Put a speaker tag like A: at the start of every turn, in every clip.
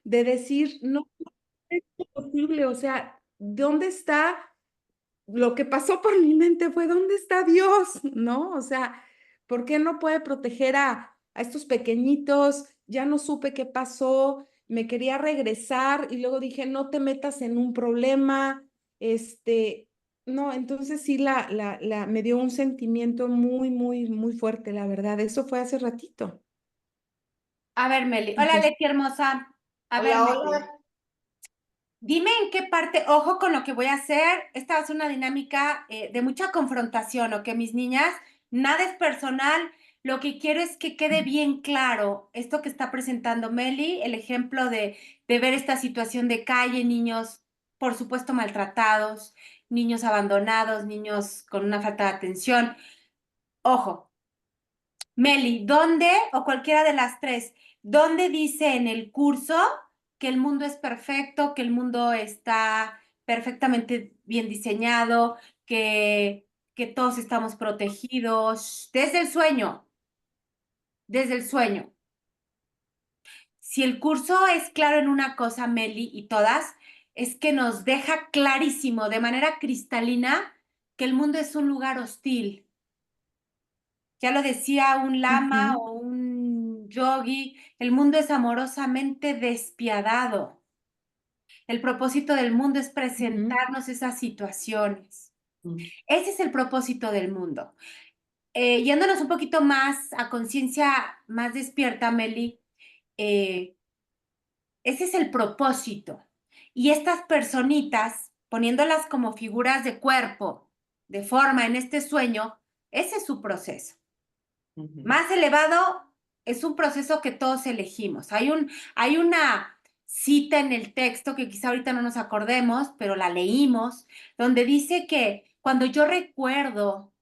A: de decir, no es posible, o sea, ¿dónde está? Lo que pasó por mi mente fue, ¿dónde está Dios? ¿No? O sea, ¿por qué no puede proteger a estos pequeñitos? Ya no supe qué pasó, me quería regresar y luego dije, no te metas en un problema, no, entonces sí, me dio un sentimiento muy, muy, muy fuerte, la verdad. Eso fue hace ratito.
B: A ver, Meli. Hola,
A: Entonces,
B: Leti hermosa. A ver,
A: hola,
B: Meli.
A: hola.
B: Dime en qué parte, ojo con lo que voy a hacer. Esta va a ser una dinámica de mucha confrontación, ¿ok? Mis niñas, nada es personal. Lo que quiero es que quede bien claro esto que está presentando Meli, el ejemplo de ver esta situación de calle, niños, por supuesto, maltratados, niños abandonados, niños con una falta de atención. Ojo, Meli, ¿dónde, o cualquiera de las tres, dónde dice en el curso que el mundo es perfecto, que el mundo está perfectamente bien diseñado, que todos estamos protegidos desde el sueño, desde el sueño? Si el curso es claro en una cosa, Meli, y todas, es que nos deja clarísimo, de manera cristalina, que el mundo es un lugar hostil. Ya lo decía un lama
A: Ujú,
B: o un yogi, el mundo es amorosamente despiadado. El propósito del mundo es
A: ujú,
B: presentarnos esas situaciones.
A: ujú,
B: Ese es el propósito del mundo. Yéndonos un poquito más a conciencia más despierta, Meli, eh, ese es el propósito. Y estas personitas, poniéndolas como figuras de cuerpo, de forma en este sueño, ese es su proceso.
A: ujú.
B: Más elevado es un proceso que todos elegimos. Hay una cita en el texto que quizá ahorita no nos acordemos, pero la leímos, donde dice que cuando yo recuerdo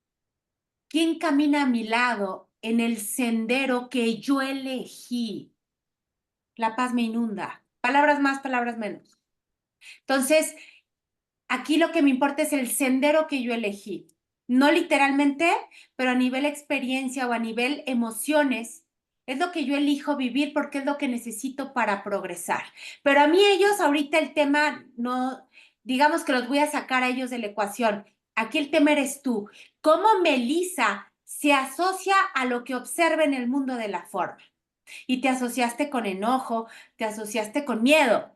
B: quién camina a mi lado en el sendero que yo elegí, la paz me inunda. Palabras más, palabras menos. Entonces, aquí lo que me importa es el sendero que yo elegí. No literalmente, pero a nivel experiencia o a nivel emociones, es lo que yo elijo vivir porque es lo que necesito para progresar. Pero a mí ellos, ahorita el tema no, digamos que los voy a sacar a ellos de la ecuación. Aquí el tema eres tú. ¿Cómo Melissa se asocia a lo que observa en el mundo de la forma? Y te asociaste con enojo, te asociaste con miedo.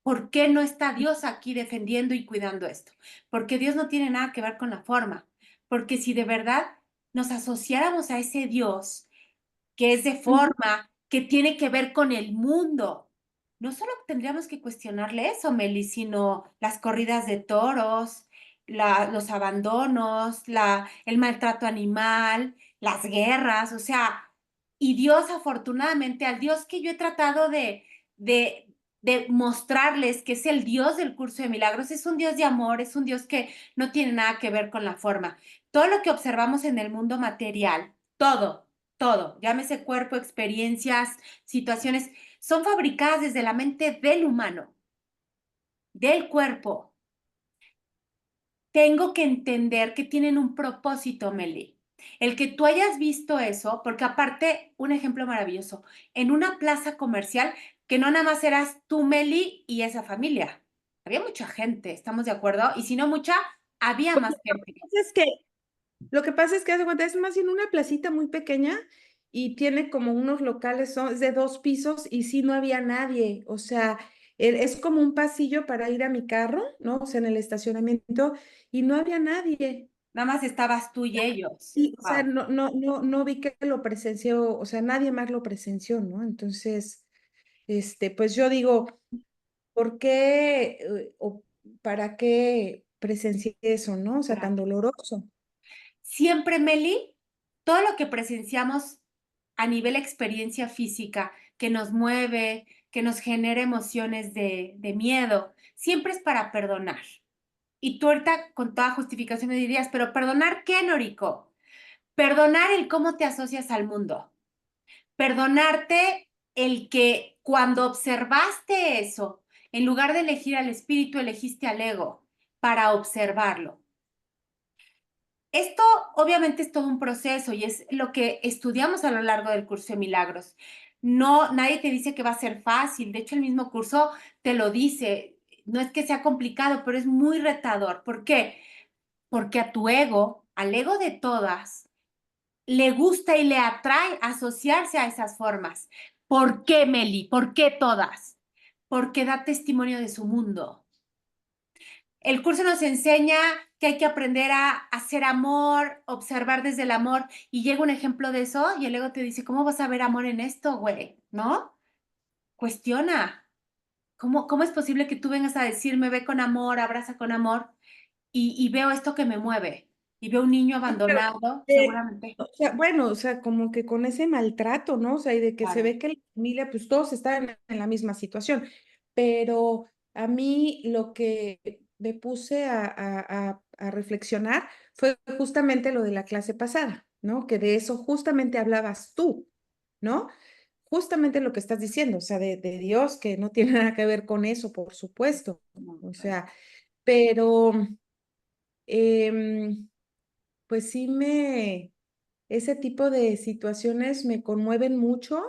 B: ¿Por qué no está Dios aquí defendiendo y cuidando esto? Porque Dios no tiene nada que ver con la forma. Porque si de verdad nos asociáramos a ese Dios que es de forma, que tiene que ver con el mundo, no solo tendríamos que cuestionarle eso, Meli, sino las corridas de toros, los abandonos, el maltrato animal, las guerras, o sea, y Dios afortunadamente, al Dios que yo he tratado de, de mostrarles que es el Dios del curso de milagros, es un Dios de amor, es un Dios que no tiene nada que ver con la forma. Todo lo que observamos en el mundo material, todo, llámese cuerpo, experiencias, situaciones, son fabricadas desde la mente del humano, del cuerpo. Tengo que entender que tienen un propósito, Meli. El que tú hayas visto eso, porque aparte, un ejemplo maravilloso, en una plaza comercial, que no nada más eras tú, Meli, y esa familia. Había mucha gente, ¿estamos de acuerdo? Y si no mucha, había
A: Pues
B: más gente.
A: lo que pasa es que haz de cuenta, es más bien una placita muy pequeña y tiene como unos locales, es de 2 pisos y sí no había nadie, o sea, es como un pasillo para ir a mi carro, ¿no? O sea, en el estacionamiento y no había nadie.
B: Nada más estabas tú y ellos.
A: Y, o sea,
B: Wow.
A: no vi que lo presenció, o sea, nadie más lo presenció, ¿no? Entonces, pues yo digo, ¿por qué o para qué presencié eso, ¿no? O sea, tan doloroso.
B: Siempre, Meli, todo lo que presenciamos a nivel experiencia física, que nos mueve, que nos genera emociones de miedo, siempre es para perdonar. Y tú ahorita con toda justificación me dirías, pero ¿perdonar qué, Noriko? Perdonar el cómo te asocias al mundo. Perdonarte el que cuando observaste eso, en lugar de elegir al espíritu, elegiste al ego para observarlo. Esto obviamente es todo un proceso y es lo que estudiamos a lo largo del curso de milagros. No, nadie te dice que va a ser fácil. De hecho, el mismo curso te lo dice. No es que sea complicado, pero es muy retador. ¿Por qué? Porque a tu ego, al ego de todas, le gusta y le atrae asociarse a esas formas. ¿Por qué, Meli? ¿Por qué todas? Porque da testimonio de su mundo. El curso nos enseña que hay que aprender a hacer amor, observar desde el amor, y llega un ejemplo de eso y el ego te dice, ¿cómo vas a ver amor en esto, güey? ¿No? Cuestiona. ¿Cómo es posible que tú vengas a decirme, ve con amor, abraza con amor, y veo esto que me mueve? Y veo un niño
A: Sí, pero,
B: abandonado,
A: eh,
B: seguramente.
A: o sea, bueno, o sea, como que con ese maltrato, ¿no? O sea, y de que se
B: Claro.
A: ve que la familia, pues todos estaban en la misma situación. Pero a mí lo que me puse a reflexionar fue justamente lo de la clase pasada, ¿no? Que de eso justamente hablabas tú, ¿no? Justamente lo que estás diciendo, o sea, de Dios, que no tiene nada que ver con eso, por supuesto.
B: No,
A: O
B: claro.
A: sea, pero em, pues sí ese tipo de situaciones me conmueven mucho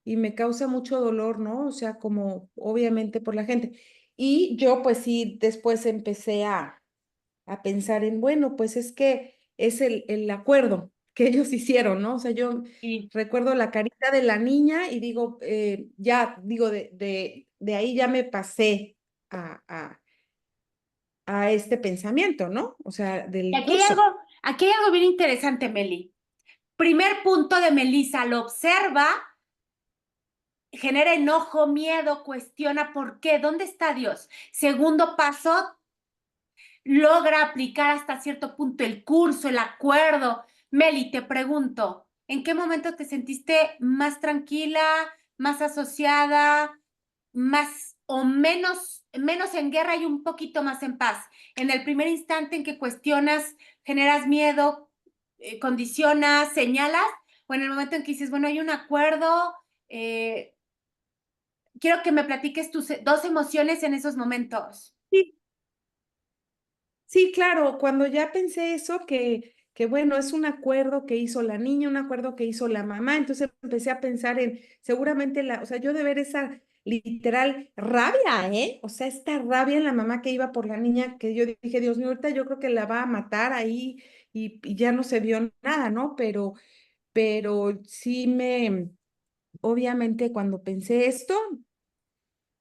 A: y me causa mucho dolor, ¿no? O sea, como obviamente por la gente. Y yo pues sí, después empecé a pensar en, bueno, pues es que es el acuerdo que ellos hicieron, ¿no? O sea, yo
B: Y,
A: recuerdo la carita de la niña y digo, ya, digo, de ahí ya me pasé a, a, a este pensamiento, ¿no? O sea,
B: y
A: del curso.
B: aquí hay algo bien interesante, Meli. Primer punto de Melissa, lo observa, genera enojo, miedo, cuestiona por qué, ¿dónde está Dios? Segundo paso, logra aplicar hasta cierto punto el curso, el acuerdo. Meli, te pregunto, ¿en qué momento te sentiste más tranquila, más asociada, más o menos en guerra y un poquito más en paz? En el primer instante en que cuestionas, generas miedo, condicionas, señalas, o en el momento en que dices, bueno, hay un acuerdo, eh, quiero que me platiques tus dos emociones en esos momentos.
A: Sí, sí, claro, cuando ya pensé eso, que bueno, es un acuerdo que hizo la niña, un acuerdo que hizo la mamá, entonces empecé a pensar en seguramente o sea, yo de ver esa literal rabia, ¿eh? O sea, esta rabia en la mamá que iba por la niña, que yo dije, Dios mío, ahorita yo creo que la va a matar ahí y ya no se vio nada, ¿no? Pero sí obviamente cuando pensé esto,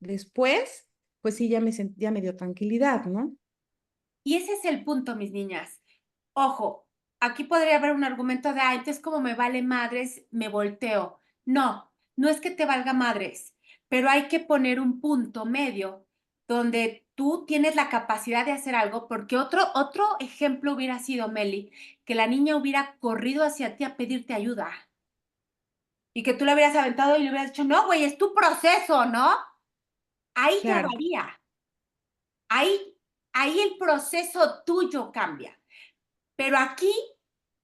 A: después, pues sí, ya me dio tranquilidad, ¿no?
B: Y ese es el punto, mis niñas. Ojo, aquí podría haber un argumento de, ah, entonces como me vale madres, me volteo. No, no es que te valga madres, pero hay que poner un punto medio donde tú tienes la capacidad de hacer algo, porque otro ejemplo hubiera sido, Meli, que la niña hubiera corrido hacia ti a pedirte ayuda y que tú le hubieras aventado y le hubieras dicho, no, güey, es tu proceso, ¿no? Ahí ya
A: Claro,
B: varía. Ahí, ahí el proceso tuyo cambia. Pero aquí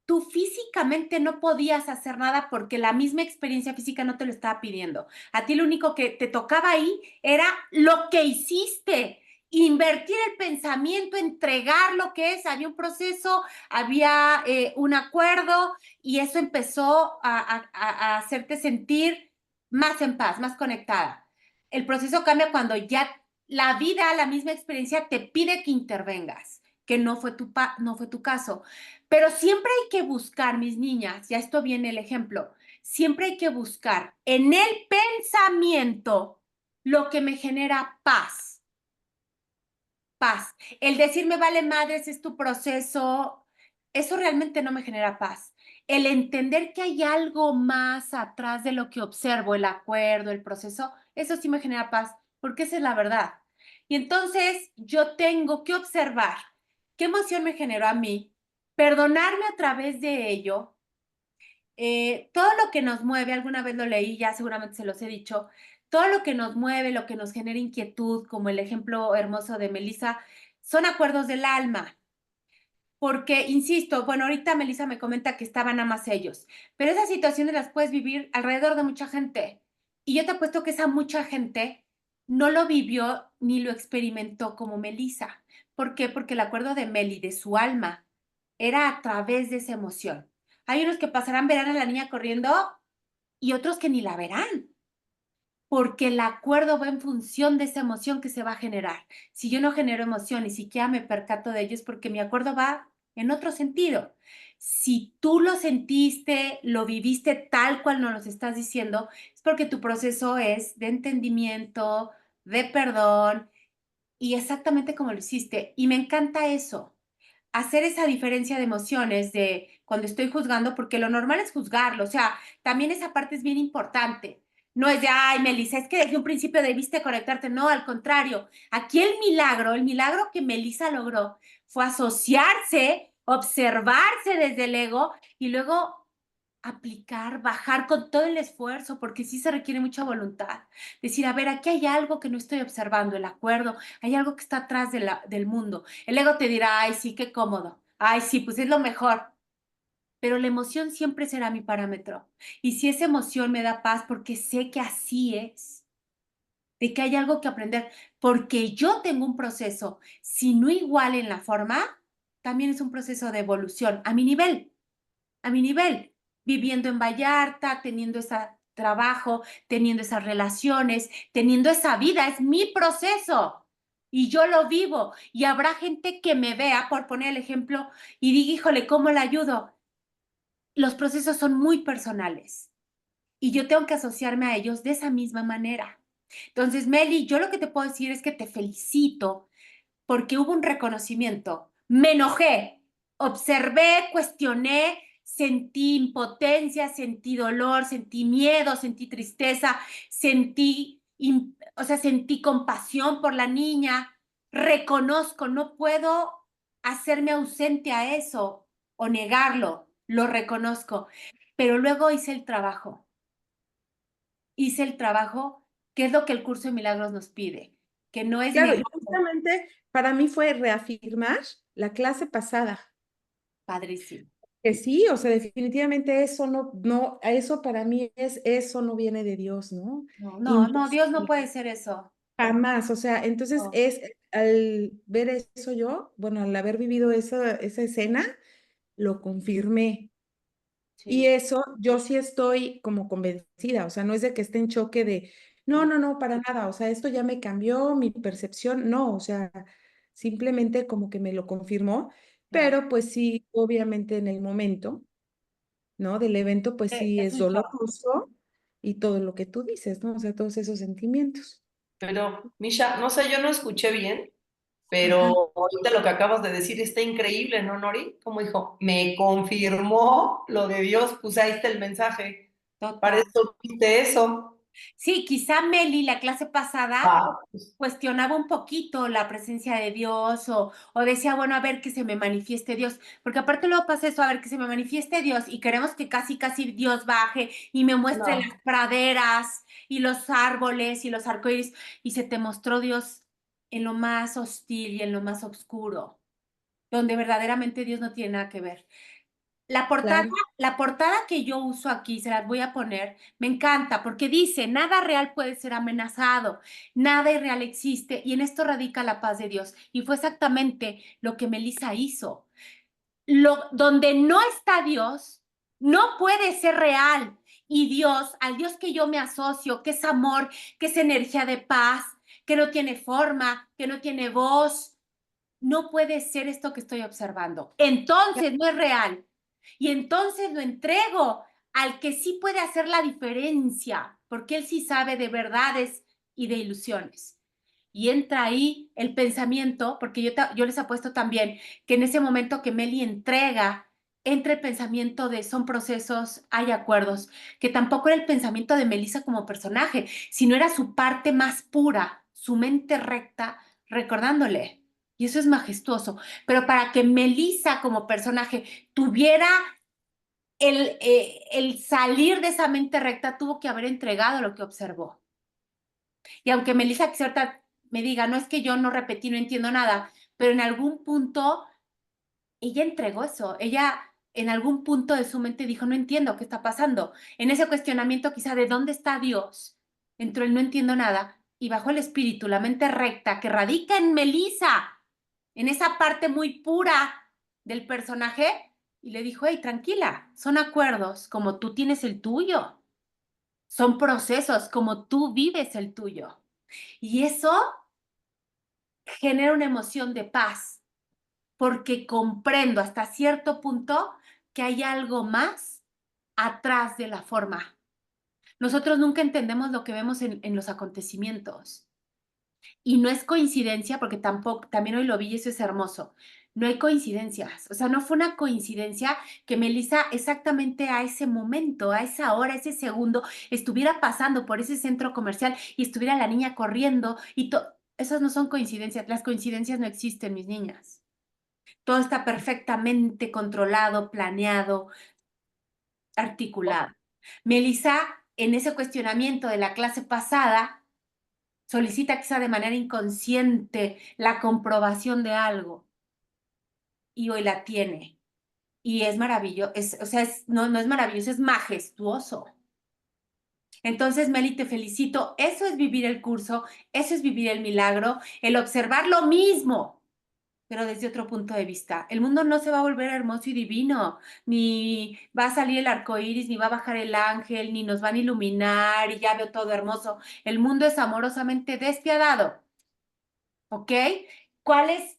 B: tú físicamente no podías hacer nada porque la misma experiencia física no te lo estaba pidiendo. A ti lo único que te tocaba ahí era lo que hiciste, invertir el pensamiento, entregar lo que es. Había un proceso, había un acuerdo y eso empezó a hacerte sentir más en paz, más conectada. El proceso cambia cuando ya la vida, la misma experiencia te pide que intervengas, que no fue tu caso. Pero siempre hay que buscar, mis niñas, ya esto viene el ejemplo, siempre hay que buscar en el pensamiento lo que me genera paz, paz. El decirme vale madres es tu proceso, eso realmente no me genera paz. El entender que hay algo más atrás de lo que observo, el acuerdo, el proceso, eso sí me genera paz, porque esa es la verdad. Y entonces yo tengo que observar qué emoción me generó a mí, perdonarme a través de ello. Todo lo que nos mueve, alguna vez lo leí, ya seguramente se los he dicho, todo lo que nos mueve, lo que nos genera inquietud, como el ejemplo hermoso de Melissa, son acuerdos del alma. Porque, insisto, bueno, ahorita Melissa me comenta que estaban nada más ellos, pero esas situaciones las puedes vivir alrededor de mucha gente. Y yo te apuesto que esa mucha gente no lo vivió ni lo experimentó como Melissa. ¿Por qué? Porque el acuerdo de Meli, de su alma, era a través de esa emoción. Hay unos que pasarán, verán a la niña corriendo y otros que ni la verán, porque el acuerdo va en función de esa emoción que se va a generar. Si yo no genero emoción, ni siquiera me percato de ello, es porque mi acuerdo va en otro sentido. Si tú lo sentiste, lo viviste tal cual nos lo estás diciendo, es porque tu proceso es de entendimiento, de perdón y exactamente como lo hiciste. Y me encanta eso, hacer esa diferencia de emociones de cuando estoy juzgando, porque lo normal es juzgarlo, o sea, también esa parte es bien importante. No es de, ay, Melissa, es que desde un principio debiste conectarte. No, al contrario. Aquí el milagro que Melissa logró fue asociarse, observarse desde el ego y luego aplicar, bajar con todo el esfuerzo, porque sí se requiere mucha voluntad. Decir, a ver, aquí hay algo que no estoy observando, el acuerdo, hay algo que está atrás del mundo. El ego te dirá, ay, sí, qué cómodo. Ay, sí, pues es lo mejor. Pero la emoción siempre será mi parámetro. Y si esa emoción me da paz porque sé que así es, de que hay algo que aprender, porque yo tengo un proceso, si no igual en la forma, también es un proceso de evolución a mi nivel, viviendo en Vallarta, teniendo ese trabajo, teniendo esas relaciones, teniendo esa vida, es mi proceso. Y yo lo vivo. Y habrá gente que me vea, por poner el ejemplo, y diga, híjole, ¿cómo le ayudo? Los procesos son muy personales y yo tengo que asociarme a ellos de esa misma manera. Entonces, Meli, yo lo que te puedo decir es que te felicito porque hubo un reconocimiento. Me enojé, observé, cuestioné, sentí impotencia, sentí dolor, sentí miedo, sentí tristeza, o sea, sentí compasión por la niña. Reconozco, no puedo hacerme ausente a eso o negarlo, lo reconozco. Pero luego hice el trabajo, que es lo que el curso de milagros nos pide, que no es
A: Claro, y
B: negarlo.
A: justamente para mí fue reafirmar la clase pasada,
B: Padrísimo.
A: que sí, o sea, definitivamente eso no, eso para mí eso no viene de Dios, ¿no?
B: No, no, no, Dios no
A: Imposible,
B: puede ser eso.
A: jamás, o sea, entonces
B: No,
A: es, al ver eso yo, bueno, al haber vivido esa escena, lo confirmé. Y
B: sí,
A: eso yo sí estoy como convencida, o sea, no es de que esté en choque de, no,
B: no,
A: no, no, para nada, o sea, esto ya me cambió mi percepción, no, o sea, simplemente como que me lo confirmó,
B: claro.
A: pero pues sí, obviamente en el momento, ¿no? Del evento, pues sí
B: Es
A: es
B: un shock.
A: doloroso y todo lo que tú dices, ¿no? O sea, todos esos sentimientos.
C: Pero, Misha, no sé, yo no escuché bien,
A: Ajá,
C: pero ahorita lo que acabas de decir está increíble, ¿no, Nori? Como dijo, me confirmó lo de Dios, pues ahí está el mensaje. Para
B: Total.
C: eso viste eso.
B: Sí, quizá Meli, la clase pasada,
C: Ah, pues,
B: cuestionaba un poquito la presencia de Dios o decía, bueno, a ver que se me manifieste Dios, porque aparte luego pasa eso, a ver que se me manifieste Dios y queremos que casi, casi Dios baje y me muestre
C: no.
B: las praderas y los árboles y los arcoíris y se te mostró Dios en lo más hostil y en lo más oscuro, donde verdaderamente Dios no tiene nada que ver. La portada,
A: claro.
B: la portada que yo uso aquí, se las voy a poner, me encanta porque dice, nada real puede ser amenazado, nada irreal existe y en esto radica la paz de Dios. Y fue exactamente lo que Melissa hizo. Donde no está Dios, no puede ser real. Y Dios, al Dios que yo me asocio, que es amor, que es energía de paz, que no tiene forma, que no tiene voz, no puede ser esto que estoy observando. Entonces no es real. Y entonces lo entrego al que sí puede hacer la diferencia, porque él sí sabe de verdades y de ilusiones. Y entra ahí el pensamiento, porque yo les apuesto también que en ese momento que Meli entrega, entra el pensamiento de son procesos, hay acuerdos, que tampoco era el pensamiento de Melissa como personaje, sino era su parte más pura, su mente recta, recordándole. Y eso es majestuoso. Pero para que Melissa como personaje tuviera el salir de esa mente recta, tuvo que haber entregado lo que observó. Y aunque Melissa Xerta me diga, no es que yo no repetí, no entiendo nada, pero en algún punto ella entregó eso. Ella en algún punto de su mente dijo, no entiendo qué está pasando. En ese cuestionamiento quizá de dónde está Dios, entró el no entiendo nada y bajó el espíritu, la mente recta que radica en Melissa, en esa parte muy pura del personaje y le dijo, hey, tranquila, son acuerdos como tú tienes el tuyo. Son procesos como tú vives el tuyo. Y eso genera una emoción de paz, porque comprendo hasta cierto punto que hay algo más atrás de la forma. Nosotros nunca entendemos lo que vemos en los acontecimientos. Y no es coincidencia, porque tampoco, también hoy lo vi y eso es hermoso. No hay coincidencias. O sea, no fue una coincidencia que Melissa exactamente a ese momento, a esa hora, a ese segundo, estuviera pasando por ese centro comercial y estuviera la niña corriendo y esas no son coincidencias. Las coincidencias no existen, mis niñas. Todo está perfectamente controlado, planeado, articulado. Melissa, en ese cuestionamiento de la clase pasada, solicita quizá de manera inconsciente la comprobación de algo y hoy la tiene. Y es maravilloso, o sea, no es maravilloso, es majestuoso. Entonces, Meli, te felicito. Eso es vivir el curso, eso es vivir el milagro, el observar lo mismo, pero desde otro punto de vista. El mundo no se va a volver hermoso y divino, ni va a salir el arco iris, ni va a bajar el ángel, ni nos van a iluminar y ya veo todo hermoso. El mundo es amorosamente despiadado. ¿Ok? ¿Cuál es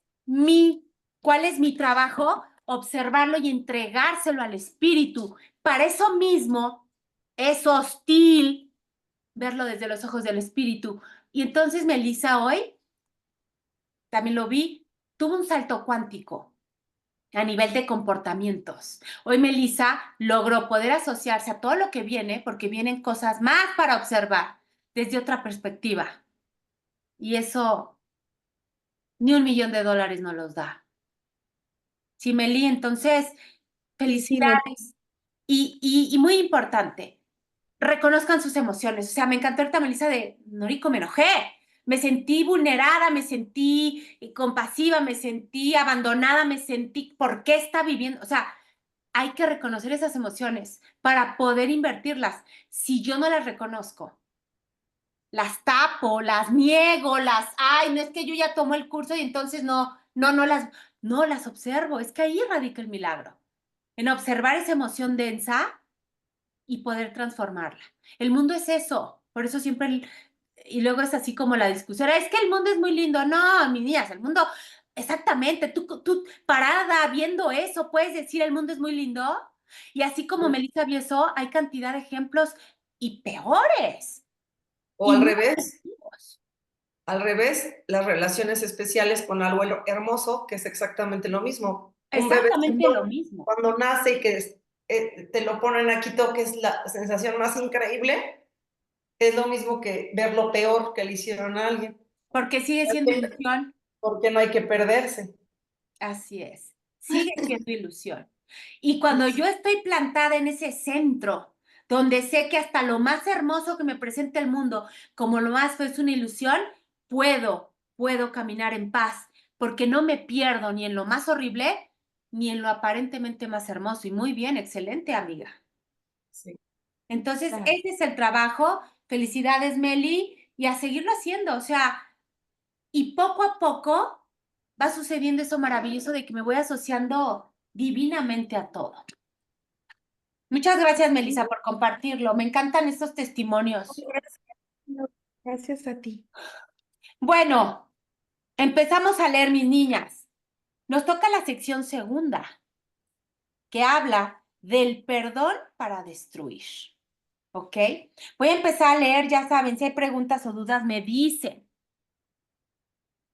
B: cuál es mi trabajo? Observarlo y entregárselo al espíritu. Para eso mismo es hostil verlo desde los ojos del espíritu. Y entonces Melissa hoy, también lo vi, tuvo un salto cuántico a nivel de comportamientos. Hoy Melissa logró poder asociarse a todo lo que viene, porque vienen cosas más para observar desde otra perspectiva. Y eso ni $1,000,000 no los da. Sí, Meli, entonces,
A: Sí, sí, Meli.
B: felicidades. Y muy importante, reconozcan sus emociones. O sea, me encantó ahorita, Melissa, de Norico, me enojé. Me sentí vulnerada, me sentí compasiva, me sentí abandonada, me sentí, ¿por qué está viviendo? O sea, hay que reconocer esas emociones para poder invertirlas. Si yo no las reconozco, las tapo, las niego, ay, no es que yo ya tomo el curso y entonces no las observo. Es que ahí radica el milagro, en observar esa emoción densa y poder transformarla. El mundo es eso, por eso siempre, y luego es así como la discusión, es que el mundo es muy lindo. No, mis niñas, el mundo, exactamente, tú parada viendo eso, puedes decir el mundo es muy lindo. Y así como Melissa vio eso, hay cantidad de ejemplos y peores.
C: O
B: Y muy negativos.
C: al revés, las relaciones especiales con algo hermoso, que es exactamente lo mismo. Un
B: Exactamente
C: bebecito
B: lo mismo.
C: cuando nace y que te lo ponen aquí todo, que es la sensación más increíble, es lo mismo que ver lo peor que le hicieron a alguien,
B: Porque sigue siendo ilusión.
C: porque no hay que perderse.
B: Así es. Sigue siendo ilusión. Y cuando yo estoy plantada en ese centro, donde sé que hasta lo más hermoso que me presenta el mundo, como lo más fue es una ilusión, puedo caminar en paz, porque no me pierdo ni en lo más horrible, ni en lo aparentemente más hermoso. Y muy bien, excelente, amiga.
C: Sí.
B: Entonces,
A: Claro.
B: ese es el trabajo. Felicidades, Meli, y a seguirlo haciendo. O sea, y poco a poco va sucediendo eso maravilloso de que me voy asociando divinamente a todo. Muchas gracias, Melissa, por compartirlo. Me encantan estos testimonios.
A: Gracias, gracias a ti.
B: Bueno, empezamos a leer, mis niñas. Nos toca la sección segunda, que habla del perdón para destruir. ¿Ok? Voy a empezar a leer, ya saben, si hay preguntas o dudas, me dicen.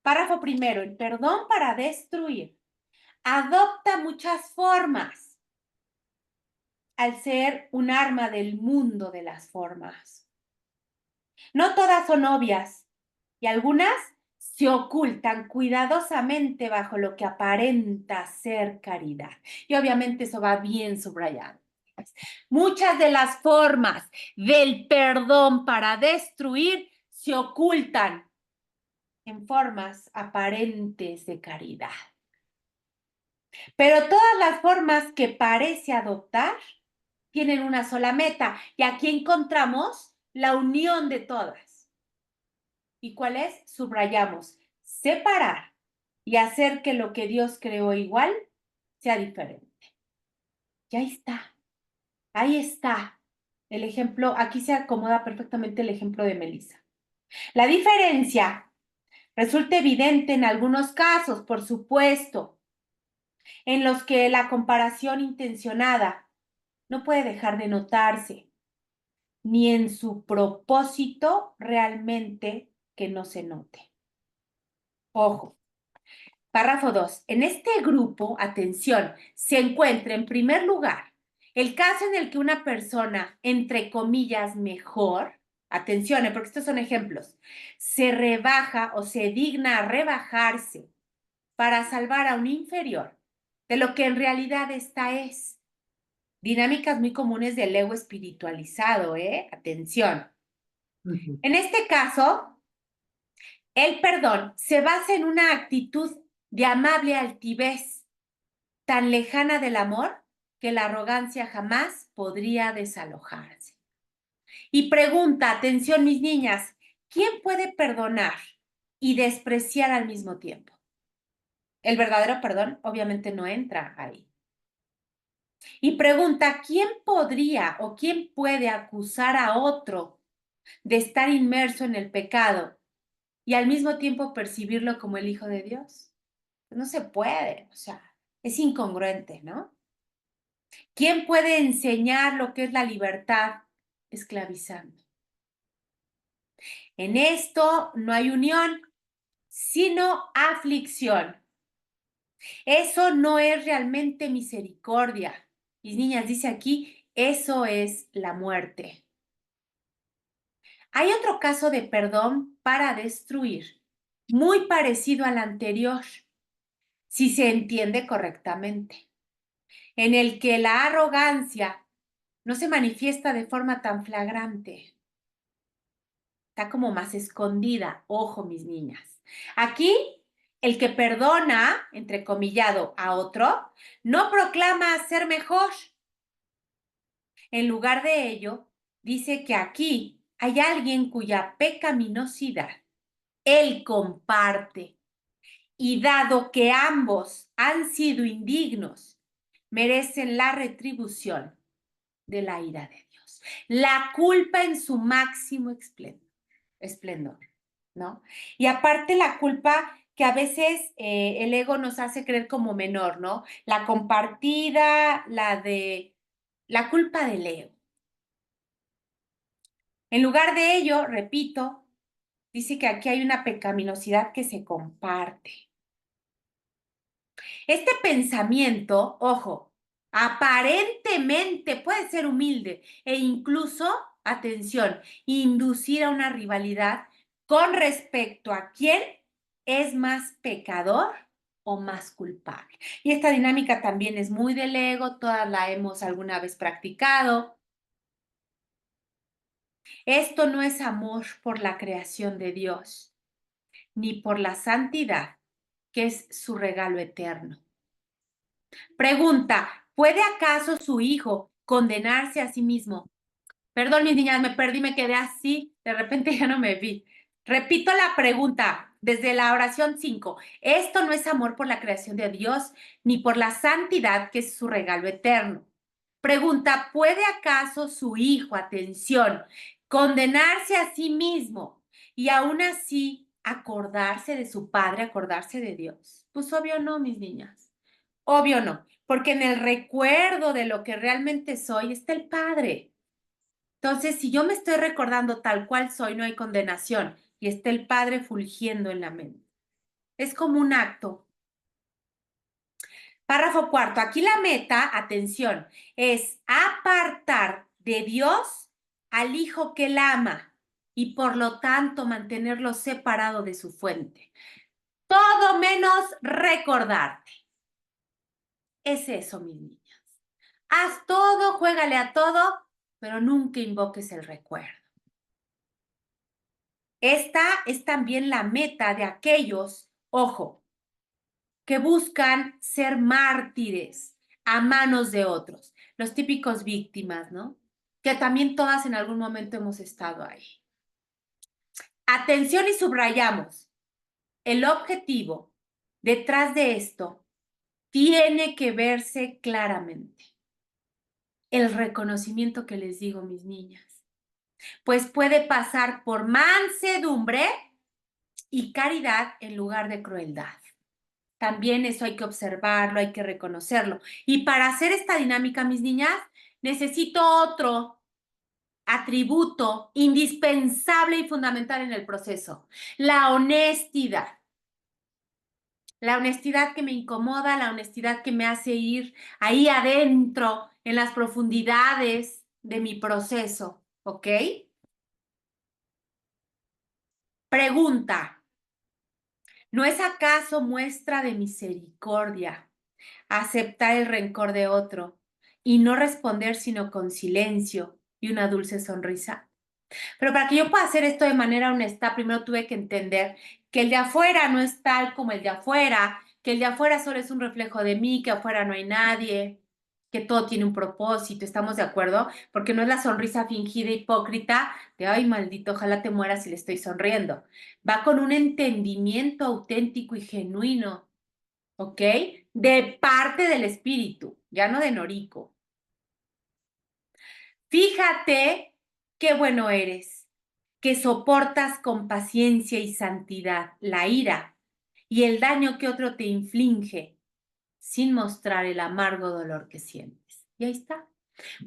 B: Párrafo primero, el perdón para destruir. Adopta muchas formas al ser un arma del mundo de las formas. No todas son obvias y algunas se ocultan cuidadosamente bajo lo que aparenta ser caridad. Y obviamente eso va bien subrayado. Muchas de las formas del perdón para destruir se ocultan en formas aparentes de caridad. Pero todas las formas que parece adoptar tienen una sola meta y aquí encontramos la unión de todas. ¿Y cuál es? Subrayamos, separar y hacer que lo que Dios creó igual sea diferente. Ya está, ahí está. el ejemplo, aquí se acomoda perfectamente el ejemplo de Melissa. La diferencia resulta evidente en algunos casos, por supuesto, en los que la comparación intencionada no puede dejar de notarse, ni en su propósito realmente que no se note. Ojo, párrafo 2. En este grupo, atención, se encuentra en primer lugar el caso en el que una persona, entre comillas, mejor, atención, porque estos son ejemplos, se rebaja o se digna a rebajarse para salvar a un inferior de lo que en realidad esta es. Dinámicas muy comunes del ego espiritualizado, ¿eh? Atención. En este caso, el perdón se basa en una actitud de amable altivez, tan lejana del amor que la arrogancia jamás podría desalojarse. Y pregunta, atención mis niñas, ¿quién puede perdonar y despreciar al mismo tiempo? El verdadero perdón obviamente no entra ahí. Y pregunta, ¿quién podría o quién puede acusar a otro de estar inmerso en el pecado y al mismo tiempo percibirlo como el Hijo de Dios? No se puede, o sea, es incongruente, ¿no? ¿Quién puede enseñar lo que es la libertad esclavizando? En esto no hay unión, sino aflicción. Eso no es realmente misericordia. Mis niñas, dice aquí, eso es la muerte. Hay otro caso de perdón para destruir, muy parecido al anterior, si se entiende correctamente, en el que la arrogancia no se manifiesta de forma tan flagrante. Está como más escondida. Ojo, mis niñas. Aquí, el que perdona, entrecomillado, a otro, no proclama ser mejor. En lugar de ello, dice que aquí hay alguien cuya pecaminosidad él comparte. Y dado que ambos han sido indignos, merecen la retribución de la ira de Dios. La culpa en su máximo esplendor, ¿no? Y aparte la culpa que a veces el ego nos hace creer como menor, ¿no? La compartida, la culpa del ego. En lugar de ello, repito, dice que aquí hay una pecaminosidad que se comparte. Este pensamiento, ojo, aparentemente puede ser humilde e incluso, atención, inducir a una rivalidad con respecto a quién es más pecador o más culpable. Y esta dinámica también es muy del ego, todas la hemos alguna vez practicado. Esto no es amor por la creación de Dios, ni por la santidad, que es su regalo eterno. Pregunta, ¿puede acaso su hijo condenarse a sí mismo? Perdón, mis niñas, me perdí, me quedé así, de repente ya no me vi. Repito la pregunta desde la oración 5. Esto no es amor por la creación de Dios, ni por la santidad, que es su regalo eterno. Pregunta, ¿puede acaso su hijo, atención, condenarse a sí mismo y aún así acordarse de su padre, acordarse de Dios? Pues obvio no, mis niñas. Obvio no, porque en el recuerdo de lo que realmente soy está el Padre. Entonces, si yo me estoy recordando tal cual soy, no hay condenación y está el Padre fulgiendo en la mente. Es como un acto. Párrafo 4. Aquí la meta, atención, es apartar de Dios al Hijo que él ama y por lo tanto mantenerlo separado de su fuente. Todo menos recordarte. Es eso, mis niñas. Haz todo, juégale a todo, pero nunca invoques el recuerdo. Esta es también la meta de aquellos, ojo, que buscan ser mártires a manos de otros, los típicos víctimas, ¿no? Que también todas en algún momento hemos estado ahí. Atención y subrayamos, el objetivo detrás de esto tiene que verse claramente. el reconocimiento que les digo, mis niñas. Pues puede pasar por mansedumbre y caridad en lugar de crueldad. También eso hay que observarlo, hay que reconocerlo. Y para hacer esta dinámica, mis niñas, necesito otro atributo indispensable y fundamental en el proceso: la honestidad. La honestidad que me incomoda, la honestidad que me hace ir ahí adentro, en las profundidades de mi proceso, ¿ok? Pregunta: ¿no es acaso muestra de misericordia aceptar el rencor de otro y no responder sino con silencio y una dulce sonrisa? Pero para que yo pueda hacer esto de manera honesta, primero tuve que entender que el de afuera no es tal como el de afuera, que el de afuera solo es un reflejo de mí, que afuera no hay nadie, que todo tiene un propósito. ¿Estamos de acuerdo? Porque no es la sonrisa fingida, hipócrita, de ay, maldito, ojalá te mueras si le estoy sonriendo. Va con un entendimiento auténtico y genuino, ¿ok? De parte del espíritu, ya no de Norico. Fíjate qué bueno eres, que soportas con paciencia y santidad la ira y el daño que otro te inflige sin mostrar el amargo dolor que sientes. Y ahí está.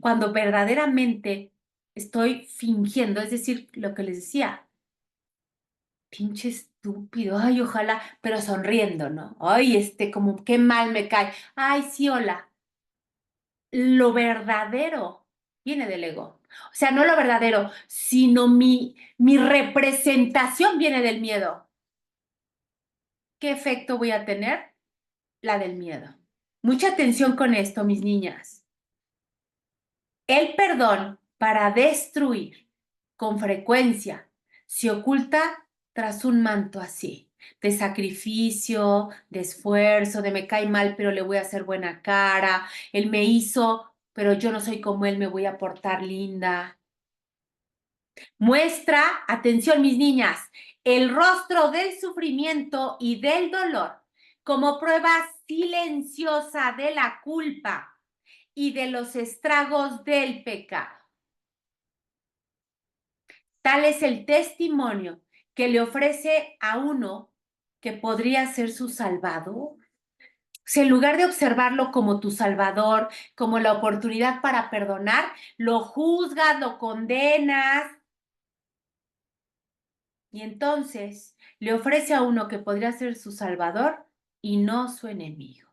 B: Cuando verdaderamente estoy fingiendo, es decir, lo que les decía, pinche estúpido, ay, ojalá, pero sonriendo, ¿no? Ay, como qué mal me cae. Ay, sí, hola. Lo verdadero viene del ego. O sea, no lo verdadero, sino mi representación viene del miedo. ¿Qué efecto voy a tener? La del miedo. Mucha atención con esto, mis niñas. El perdón para destruir con frecuencia se oculta tras un manto así, de sacrificio, de esfuerzo, de me cae mal, pero le voy a hacer buena cara, él me hizo, pero yo no soy como él, me voy a portar linda. Muestra, atención mis niñas, el rostro del sufrimiento y del dolor como prueba silenciosa de la culpa y de los estragos del pecado. Tal es el testimonio que le ofrece a uno que podría ser su salvador. O sea, en lugar de observarlo como tu salvador, como la oportunidad para perdonar, lo juzgas, lo condenas. Y entonces le ofrece a uno que podría ser su salvador y no su enemigo.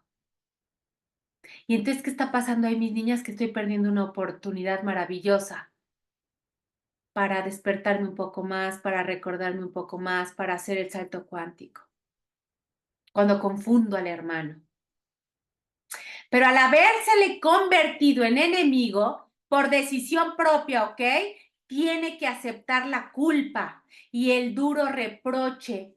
B: Y entonces, ¿qué está pasando ahí, mis niñas? Que estoy perdiendo una oportunidad maravillosa para despertarme un poco más, para recordarme un poco más, para hacer el salto cuántico. Cuando confundo al hermano. Pero al habérsele convertido en enemigo, por decisión propia, ¿ok? Tiene que aceptar la culpa y el duro reproche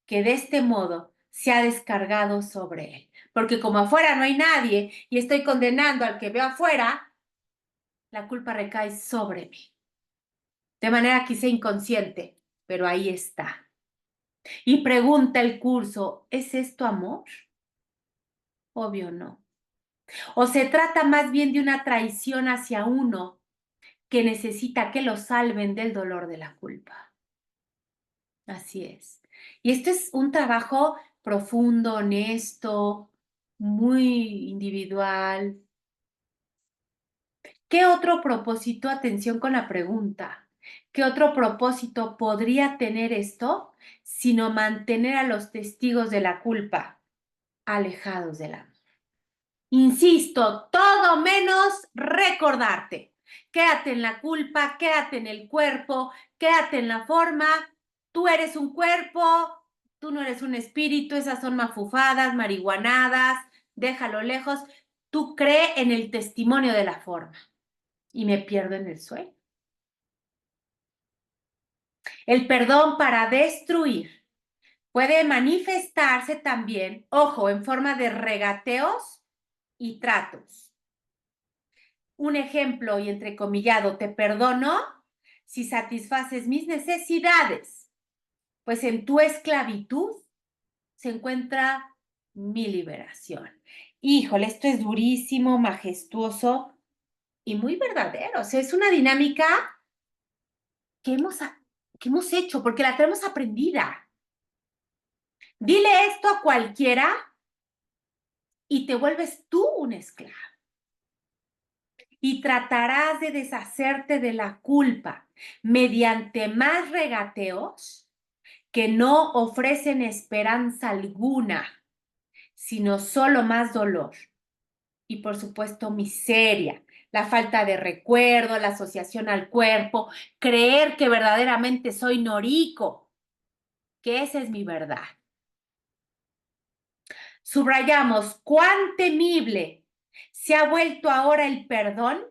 B: que de este modo se ha descargado sobre él. Porque como afuera no hay nadie y estoy condenando al que veo afuera, la culpa recae sobre mí. De manera quizá inconsciente, pero ahí está. Y pregunta el curso, ¿es esto amor? Obvio no. O se trata más bien de una traición hacia uno que necesita que lo salven del dolor de la culpa. Así es. Y esto es un trabajo profundo, honesto, muy individual. ¿Qué otro propósito? Atención con la pregunta. ¿Qué otro propósito podría tener esto sino mantener a los testigos de la culpa alejados del amor? Insisto, todo menos recordarte. Quédate en la culpa, quédate en el cuerpo, quédate en la forma. Tú eres un cuerpo, tú no eres un espíritu, esas son mafufadas, marihuanadas, déjalo lejos. Tú cree en el testimonio de la forma y me pierdo en el sueño. El perdón para destruir puede manifestarse también, ojo, en forma de regateos y tratos. Un ejemplo y entrecomillado, te perdono si satisfaces mis necesidades, pues en tu esclavitud se encuentra mi liberación. Híjole, esto es durísimo, majestuoso, y muy verdadero. O sea, es una dinámica que hemos hecho porque la tenemos aprendida. Dile esto a cualquiera y te vuelves tú un esclavo. Y tratarás de deshacerte de la culpa mediante más regateos que no ofrecen esperanza alguna, sino solo más dolor. Y por supuesto miseria, la falta de recuerdo, la asociación al cuerpo, creer que verdaderamente soy Noriko, que esa es mi verdad. Subrayamos cuán temible se ha vuelto ahora el perdón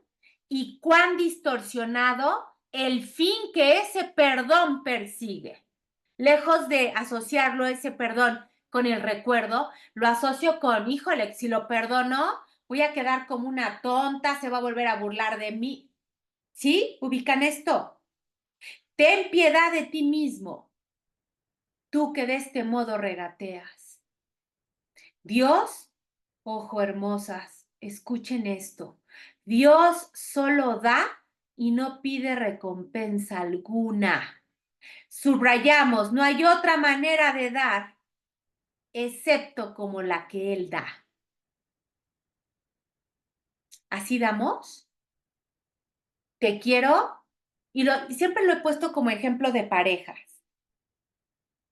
B: y cuán distorsionado el fin que ese perdón persigue. Lejos de asociarlo ese perdón con el recuerdo, lo asocio con, híjole, si lo perdono, voy a quedar como una tonta, se va a volver a burlar de mí. ¿Sí? ¿Ubican esto? Ten piedad de ti mismo, tú que de este modo regateas. Dios, ojo hermosas, escuchen esto. Dios solo da y no pide recompensa alguna. Subrayamos, no hay otra manera de dar excepto como la que Él da. ¿Así damos? Te quiero y siempre lo he puesto como ejemplo de parejas.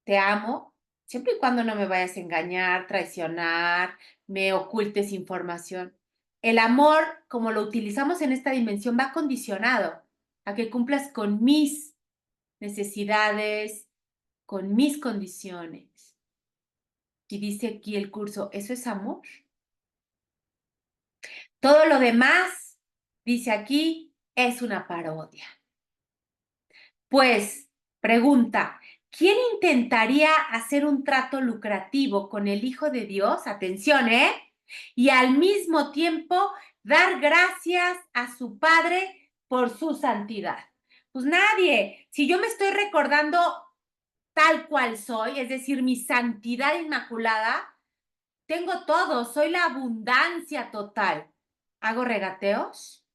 B: Te amo, siempre y cuando no me vayas a engañar, traicionar, me ocultes información. El amor, como lo utilizamos en esta dimensión, va condicionado a que cumplas con mis necesidades, con mis condiciones. Y dice aquí el curso, ¿eso es amor? Todo lo demás, dice aquí, es una parodia. Pues, pregunta, ¿quién intentaría hacer un trato lucrativo con el Hijo de Dios? Atención, ¿eh? Y al mismo tiempo dar gracias a su Padre por su santidad. Pues nadie. Si yo me estoy recordando tal cual soy, es decir, mi santidad inmaculada, tengo todo, soy la abundancia total. ¿Hago regateos?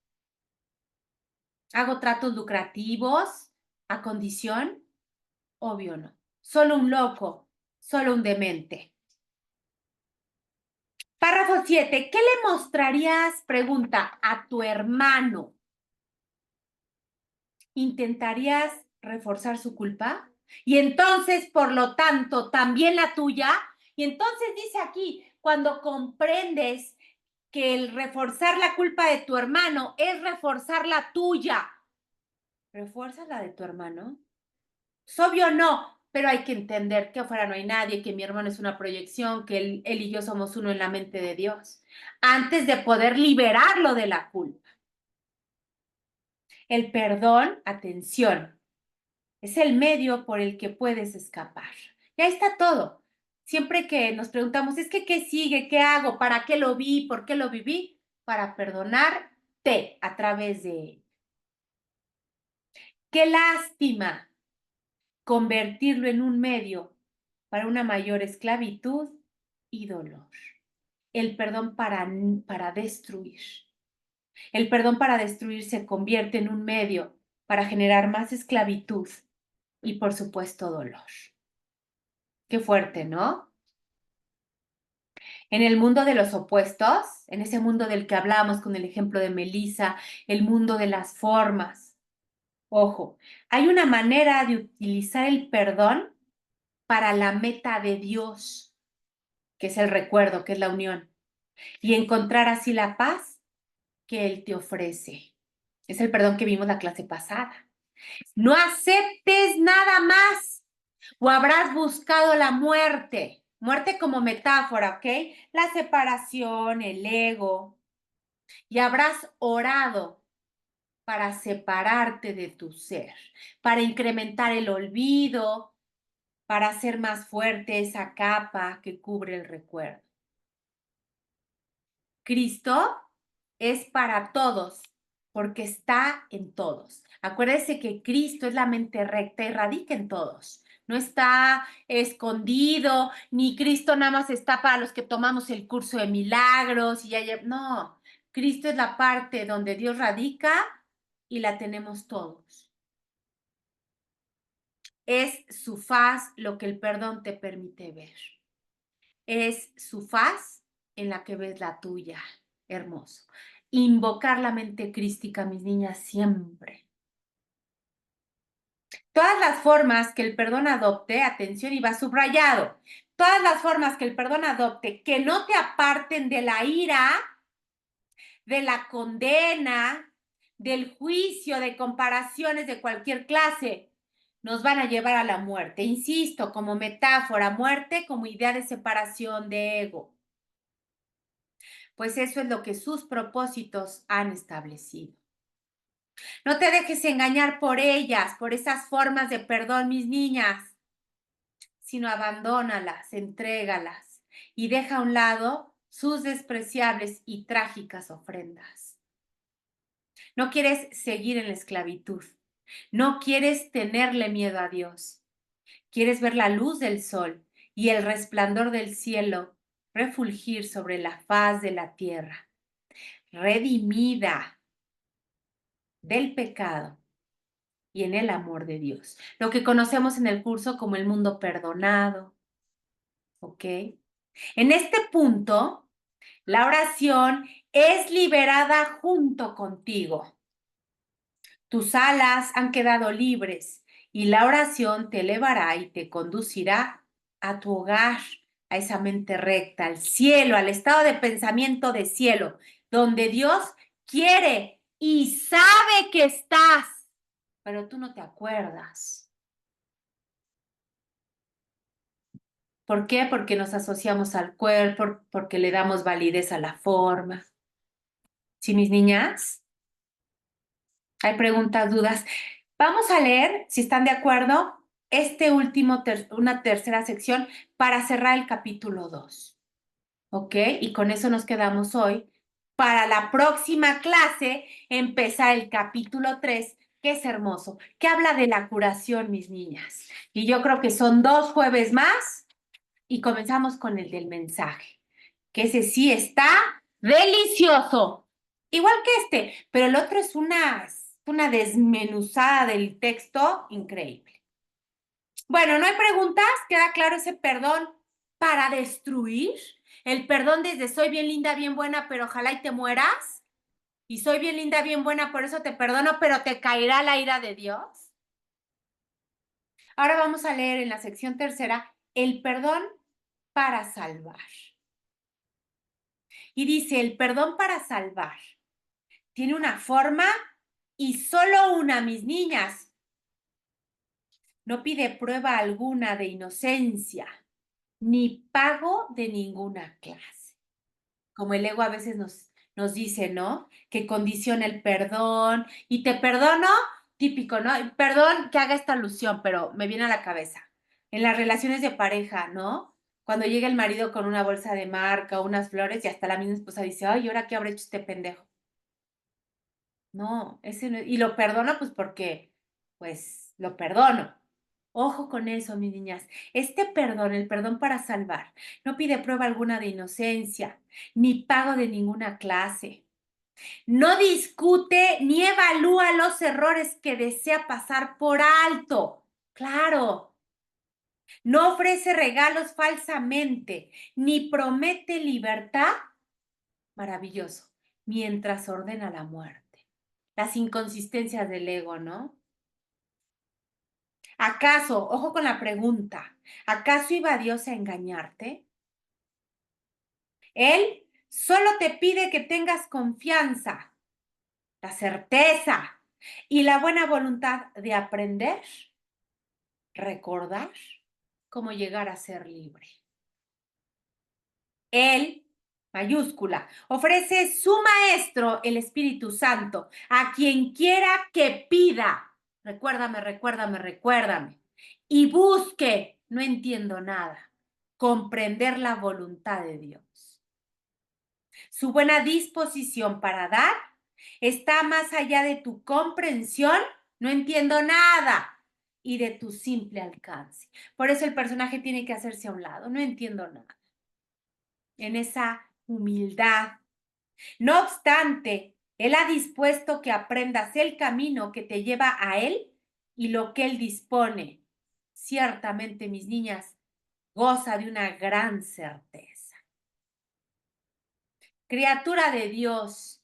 B: ¿Hago tratos lucrativos a condición? Obvio no. Solo un loco, solo un demente. Párrafo 7. ¿Qué le mostrarías, pregunta, a tu hermano? ¿Intentarías reforzar su culpa? Y entonces, por lo tanto, también la tuya. Y entonces dice aquí, cuando comprendes que el reforzar la culpa de tu hermano es reforzar la tuya, ¿refuerzas la de tu hermano? Es obvio no, pero hay que entender que afuera no hay nadie, que mi hermano es una proyección, que él y yo somos uno en la mente de Dios, antes de poder liberarlo de la culpa. El perdón, atención, es el medio por el que puedes escapar. Y ahí está todo. Siempre que nos preguntamos, es que ¿qué sigue? ¿Qué hago? ¿Para qué lo vi? ¿Por qué lo viví? Para perdonarte a través de él. Qué lástima convertirlo en un medio para una mayor esclavitud y dolor. El perdón para destruir. El perdón para destruir se convierte en un medio para generar más esclavitud y, por supuesto, dolor. Qué fuerte, ¿no? En el mundo de los opuestos, en ese mundo del que hablamos con el ejemplo de Melissa, el mundo de las formas. Ojo, hay una manera de utilizar el perdón para la meta de Dios, que es el recuerdo, que es la unión, y encontrar así la paz que Él te ofrece. Es el perdón que vimos la clase pasada. No aceptes nada más o habrás buscado la muerte. Muerte como metáfora, ¿ok? La separación, el ego. Y habrás orado para separarte de tu ser, para incrementar el olvido, para hacer más fuerte esa capa que cubre el recuerdo. Cristo es para todos, porque está en todos. Acuérdense que Cristo es la mente recta y radica en todos. No está escondido, ni Cristo nada más está para los que tomamos el curso de milagros y ya, no. Cristo es la parte donde Dios radica y la tenemos todos. Es su faz lo que el perdón te permite ver. Es su faz en la que ves la tuya. Hermoso. Invocar la mente crística, mis niñas, siempre. Todas las formas que el perdón adopte, atención, y va subrayado, todas las formas que el perdón adopte que no te aparten de la ira, de la condena, del juicio, de comparaciones de cualquier clase, nos van a llevar a la muerte. Insisto, como metáfora, muerte como idea de separación de ego. Pues eso es lo que sus propósitos han establecido. No te dejes engañar por ellas, por esas formas de perdón, mis niñas, sino abandónalas, entrégalas y deja a un lado sus despreciables y trágicas ofrendas. No quieres seguir en la esclavitud. No quieres tenerle miedo a Dios. Quieres ver la luz del sol y el resplandor del cielo refulgir sobre la faz de la tierra, redimida del pecado y en el amor de Dios. Lo que conocemos en el curso como el mundo perdonado. ¿Ok? En este punto, la oración es liberada junto contigo. Tus alas han quedado libres y la oración te elevará y te conducirá a tu hogar, a esa mente recta, al cielo, al estado de pensamiento de cielo, donde Dios quiere y sabe que estás, pero tú no te acuerdas. ¿Por qué? Porque nos asociamos al cuerpo, porque le damos validez a la forma. ¿Sí, mis niñas? ¿Hay preguntas, dudas? Vamos a leer, si están de acuerdo, una tercera sección para cerrar el capítulo 2. ¿Ok? Y con eso nos quedamos hoy. Para la próxima clase, empezar el capítulo 3, que es hermoso, que habla de la curación, mis niñas. Y yo creo que son 2 jueves más y comenzamos con el del mensaje, que ese sí está delicioso. Igual que pero el otro es una desmenuzada del texto increíble. Bueno, ¿no hay preguntas? ¿Queda claro ese perdón para destruir? El perdón desde soy bien linda, bien buena, pero ojalá y te mueras. Y soy bien linda, bien buena, por eso te perdono, pero te caerá la ira de Dios. Ahora vamos a leer en la sección tercera el perdón para salvar. Y dice, el perdón para salvar tiene una forma y solo una, mis niñas. No pide prueba alguna de inocencia, ni pago de ninguna clase. Como el ego a veces nos dice, ¿no? Que condiciona el perdón y te perdono, típico, ¿no? Perdón que haga esta alusión, pero me viene a la cabeza. En las relaciones de pareja, ¿no? Cuando llega el marido con una bolsa de marca o unas flores y hasta la misma esposa dice, ay, ¿ahora qué habrá hecho este pendejo? No, ese no, y lo perdono pues porque, pues, lo perdono. Ojo con eso, mis niñas. Este perdón, el perdón para salvar, no pide prueba alguna de inocencia, ni pago de ninguna clase. No discute ni evalúa los errores que desea pasar por alto. Claro. No ofrece regalos falsamente, ni promete libertad. Maravilloso. Mientras ordena la muerte. Las inconsistencias del ego, ¿no? ¿Acaso, ojo con la pregunta, ¿acaso iba Dios a engañarte? Él solo te pide que tengas confianza, la certeza y la buena voluntad de aprender, recordar cómo llegar a ser libre. Él, mayúscula, ofrece su maestro, el Espíritu Santo, a quien quiera que pida. Recuérdame, recuérdame, recuérdame. Y busque, no entiendo nada, comprender la voluntad de Dios. Su buena disposición para dar está más allá de tu comprensión, no entiendo nada, y de tu simple alcance. Por eso el personaje tiene que hacerse a un lado, no entiendo nada. En esa humildad No obstante, Él ha dispuesto que aprendas el camino que te lleva a Él y lo que Él dispone. Ciertamente, mis niñas, goza de una gran certeza. Criatura de Dios,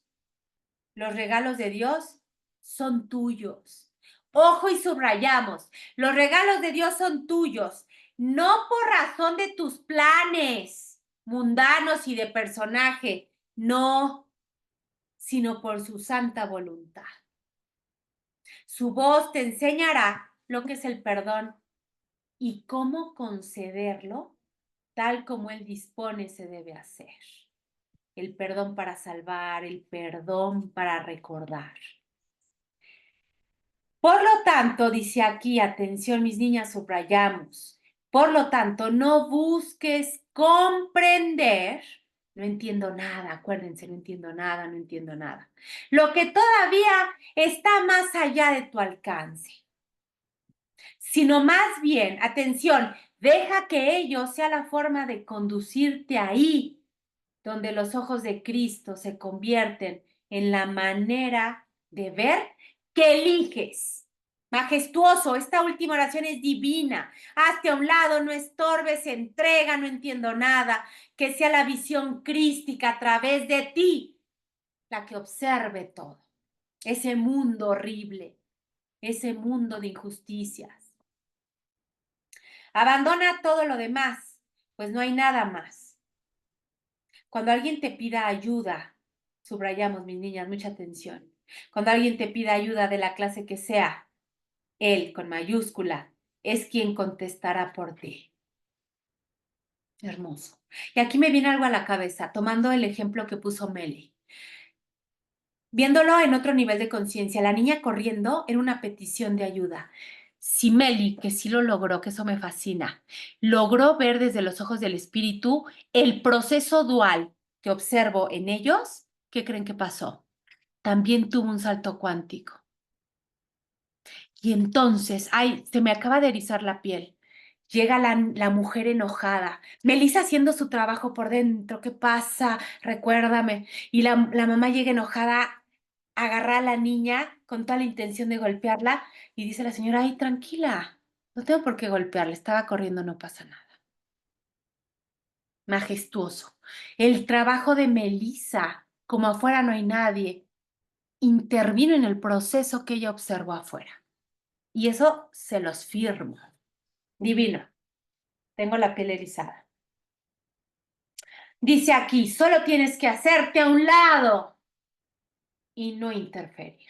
B: los regalos de Dios son tuyos. Ojo y subrayamos, los regalos de Dios son tuyos, no por razón de tus planes mundanos y de personaje, no, sino por su santa voluntad. Su voz te enseñará lo que es el perdón y cómo concederlo tal como Él dispone se debe hacer. El perdón para salvar, el perdón para recordar. Por lo tanto, dice aquí, atención mis niñas, subrayamos, por lo tanto, no busques comprender, no entiendo nada, acuérdense, no entiendo nada, no entiendo nada, lo que todavía está más allá de tu alcance, sino más bien, atención, deja que ello sea la forma de conducirte ahí, donde los ojos de Cristo se convierten en la manera de ver que eliges. Majestuoso, esta última oración es divina. Hazte a un lado, no estorbes, entrega, no entiendo nada. Que sea la visión crística a través de ti la que observe todo. Ese mundo horrible, ese mundo de injusticias. Abandona todo lo demás, pues no hay nada más. Cuando alguien te pida ayuda, subrayamos, mis niñas, mucha atención. Cuando alguien te pida ayuda de la clase que sea, Él, con mayúscula, es quien contestará por ti. Hermoso. Y aquí me viene algo a la cabeza, tomando el ejemplo que puso Meli. Viéndolo en otro nivel de conciencia, la niña corriendo era una petición de ayuda. Si Meli, que sí lo logró, que eso me fascina, logró ver desde los ojos del espíritu el proceso dual que observo en ellos, ¿qué creen que pasó? También tuvo un salto cuántico. Y entonces, ay, se me acaba de erizar la piel. Llega la mujer enojada. Melissa haciendo su trabajo por dentro. ¿Qué pasa? Recuérdame. Y la mamá llega enojada, agarra a la niña con toda la intención de golpearla y dice la señora, ay, tranquila, no tengo por qué golpearla, estaba corriendo, no pasa nada. Majestuoso. El trabajo de Melissa, como afuera no hay nadie, intervino en el proceso que ella observó afuera. Y eso se los firmo. Divino. Tengo la piel erizada. Dice aquí, solo tienes que hacerte a un lado y no interferir.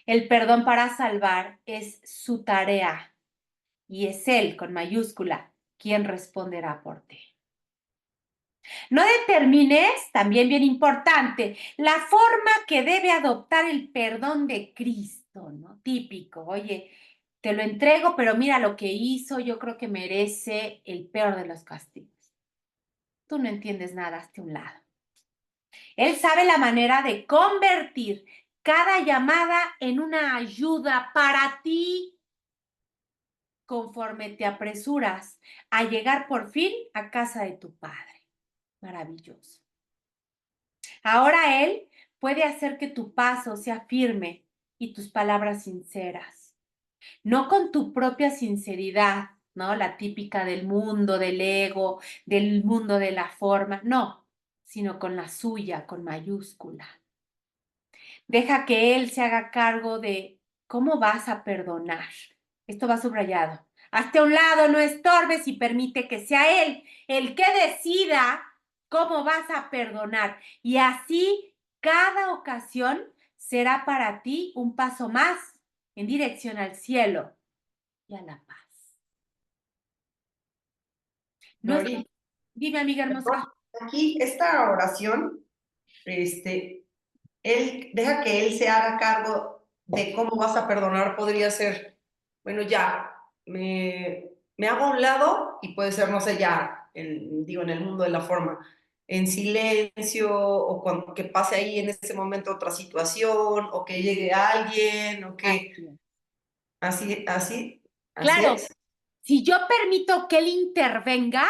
B: El perdón para salvar es su tarea y es Él, con mayúscula, quien responderá por ti. No determines, también bien importante, la forma que debe adoptar el perdón de Cristo, ¿no? Típico, oye, te lo entrego, pero mira lo que hizo, yo creo que merece el peor de los castigos. Tú no entiendes nada, hazte a un lado. Él sabe la manera de convertir cada llamada en una ayuda para ti conforme te apresuras a llegar por fin a casa de tu Padre. Maravilloso. Ahora Él puede hacer que tu paso sea firme y tus palabras sinceras. No con tu propia sinceridad, ¿no? La típica del mundo, del ego, del mundo de la forma, no, sino con la suya, con mayúscula. Deja que Él se haga cargo de cómo vas a perdonar. Esto va subrayado. Hazte a un lado, no estorbes y permite que sea Él el que decida cómo vas a perdonar. Y así cada ocasión será para ti un paso más en dirección al cielo y a la paz. No sé,
C: Lori,
B: dime, amiga hermosa.
C: aquí esta oración, él deja que él se haga cargo de cómo vas a perdonar, podría ser, bueno, ya, me hago a un lado y puede ser, no sé, ya, digo, en el mundo de la forma, en silencio o cuando que pase ahí en ese momento otra situación o que llegue alguien o que así
B: Claro,
C: es.
B: si yo permito que Él intervenga,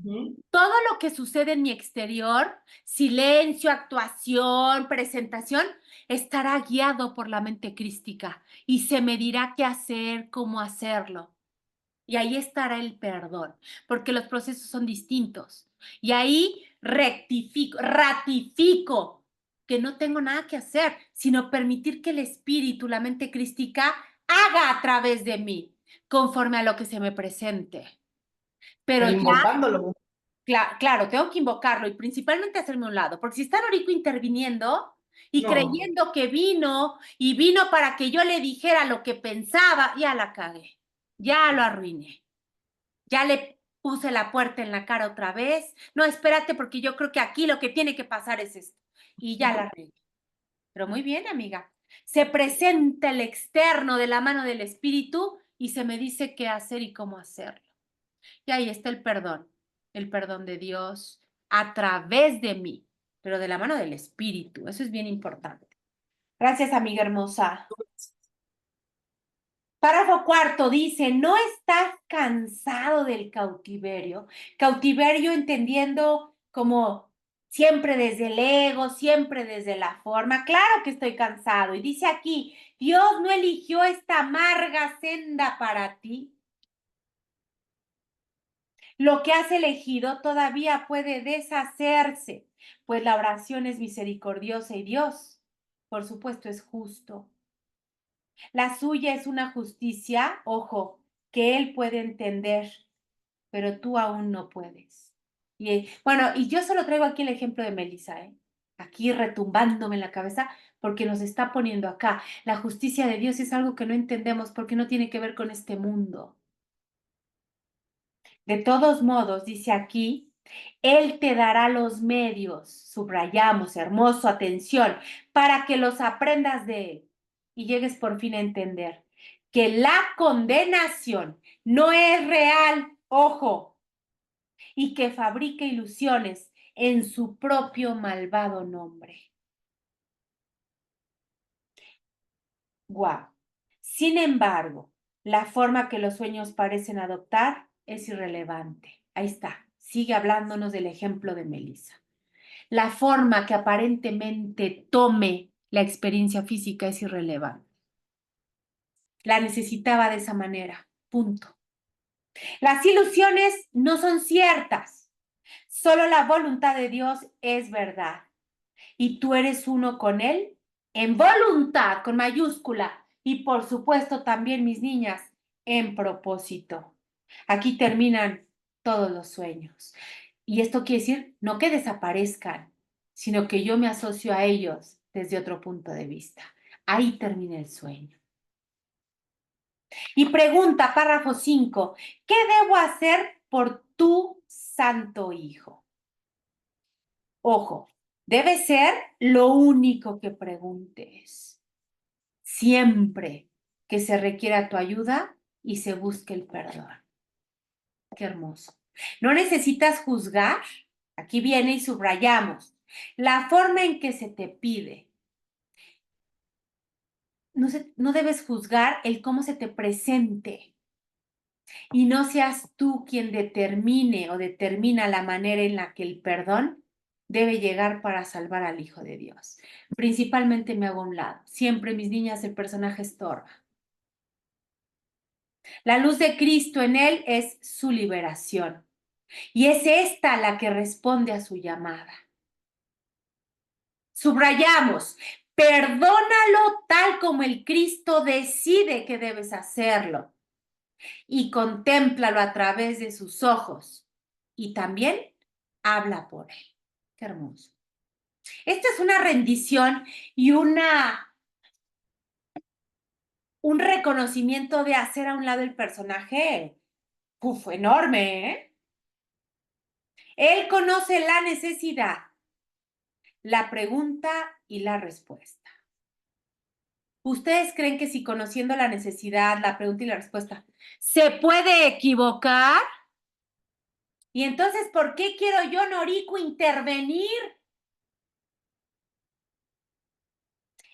C: Ujú.
B: Todo lo que sucede en mi exterior, silencio, actuación, presentación, estará guiado por la mente crística y se me dirá qué hacer, cómo hacerlo. Y ahí estará el perdón, porque los procesos son distintos. Y ahí rectifico, ratifico que no tengo nada que hacer, sino permitir que el espíritu, la mente crística, haga a través de mí, conforme a lo que se me presente. Pero
C: Pero
B: ya,
C: invocándolo.
B: claro, tengo que invocarlo y principalmente hacerme a un lado, porque si está Noriko interviniendo y
C: No,
B: creyendo que vino y vino para que yo le dijera lo que pensaba, ya la cagué, ya lo arruiné. Ya le puse la puerta en la cara otra vez. No, espérate, porque yo creo que aquí lo que tiene que pasar es esto. Y ya la regué. Pero muy bien, amiga. Se presenta el externo de la mano del espíritu y se me dice qué hacer y cómo hacerlo. Y ahí está el perdón de Dios a través de mí, pero de la mano del espíritu. Eso es bien importante. Gracias, amiga hermosa. Párrafo cuarto dice, ¿no estás cansado del cautiverio? Cautiverio entendiendo como siempre desde el ego, siempre desde la forma. Claro que estoy cansado. Y dice aquí, Dios no eligió esta amarga senda para ti. Lo que has elegido todavía puede deshacerse, pues la oración es misericordiosa y Dios, por supuesto, es justo. La suya es una justicia, ojo, que él puede entender, pero tú aún no puedes. Y bueno, y yo solo traigo aquí el ejemplo de Melissa, ¿eh? Aquí retumbándome en la cabeza, porque nos está poniendo acá. La justicia de Dios es algo que no entendemos porque no tiene que ver con este mundo. De todos modos, dice aquí, Él te dará los medios, subrayamos, hermoso, atención, para que los aprendas de Él y llegues por fin a entender que la condenación no es real, ojo, y que fabrica ilusiones en su propio malvado nombre. Guau. Sin embargo, la forma que los sueños parecen adoptar es irrelevante. Ahí está. Sigue hablándonos del ejemplo de Melissa. La forma que aparentemente tome la experiencia física es irrelevante. La necesitaba de esa manera. Punto. Las ilusiones no son ciertas. Solo la voluntad de Dios es verdad. Y tú eres uno con Él en voluntad, con mayúscula. Y por supuesto también, mis niñas, en propósito. Aquí terminan todos los sueños. Y esto quiere decir no que desaparezcan, sino que yo me asocio a ellos desde otro punto de vista. Ahí termina el sueño. Y pregunta, párrafo 5, ¿qué debo hacer por tu santo hijo? Ojo, debe ser lo único que preguntes. Siempre que se requiera tu ayuda y se busque el perdón. Qué hermoso. No necesitas juzgar. Aquí viene y subrayamos. La forma en que se te pide. No debes juzgar el cómo se te presente. Y no seas tú quien determine o determina la manera en la que el perdón debe llegar para salvar al Hijo de Dios. Principalmente me hago a un lado. Siempre, mis niñas, el personaje estorba. La luz de Cristo en él es su liberación. Y es esta la que responde a su llamada. Subrayamos, perdónalo tal como el Cristo decide que debes hacerlo y contémplalo a través de sus ojos y también habla por él. Qué hermoso. Esta es una rendición y un reconocimiento de hacer a un lado el personaje enorme, ¿eh? Él conoce la necesidad, la pregunta y la respuesta. ¿Ustedes creen que si conociendo la necesidad, la pregunta y la respuesta, se puede equivocar? Y entonces, ¿por qué quiero yo, Noriko, intervenir?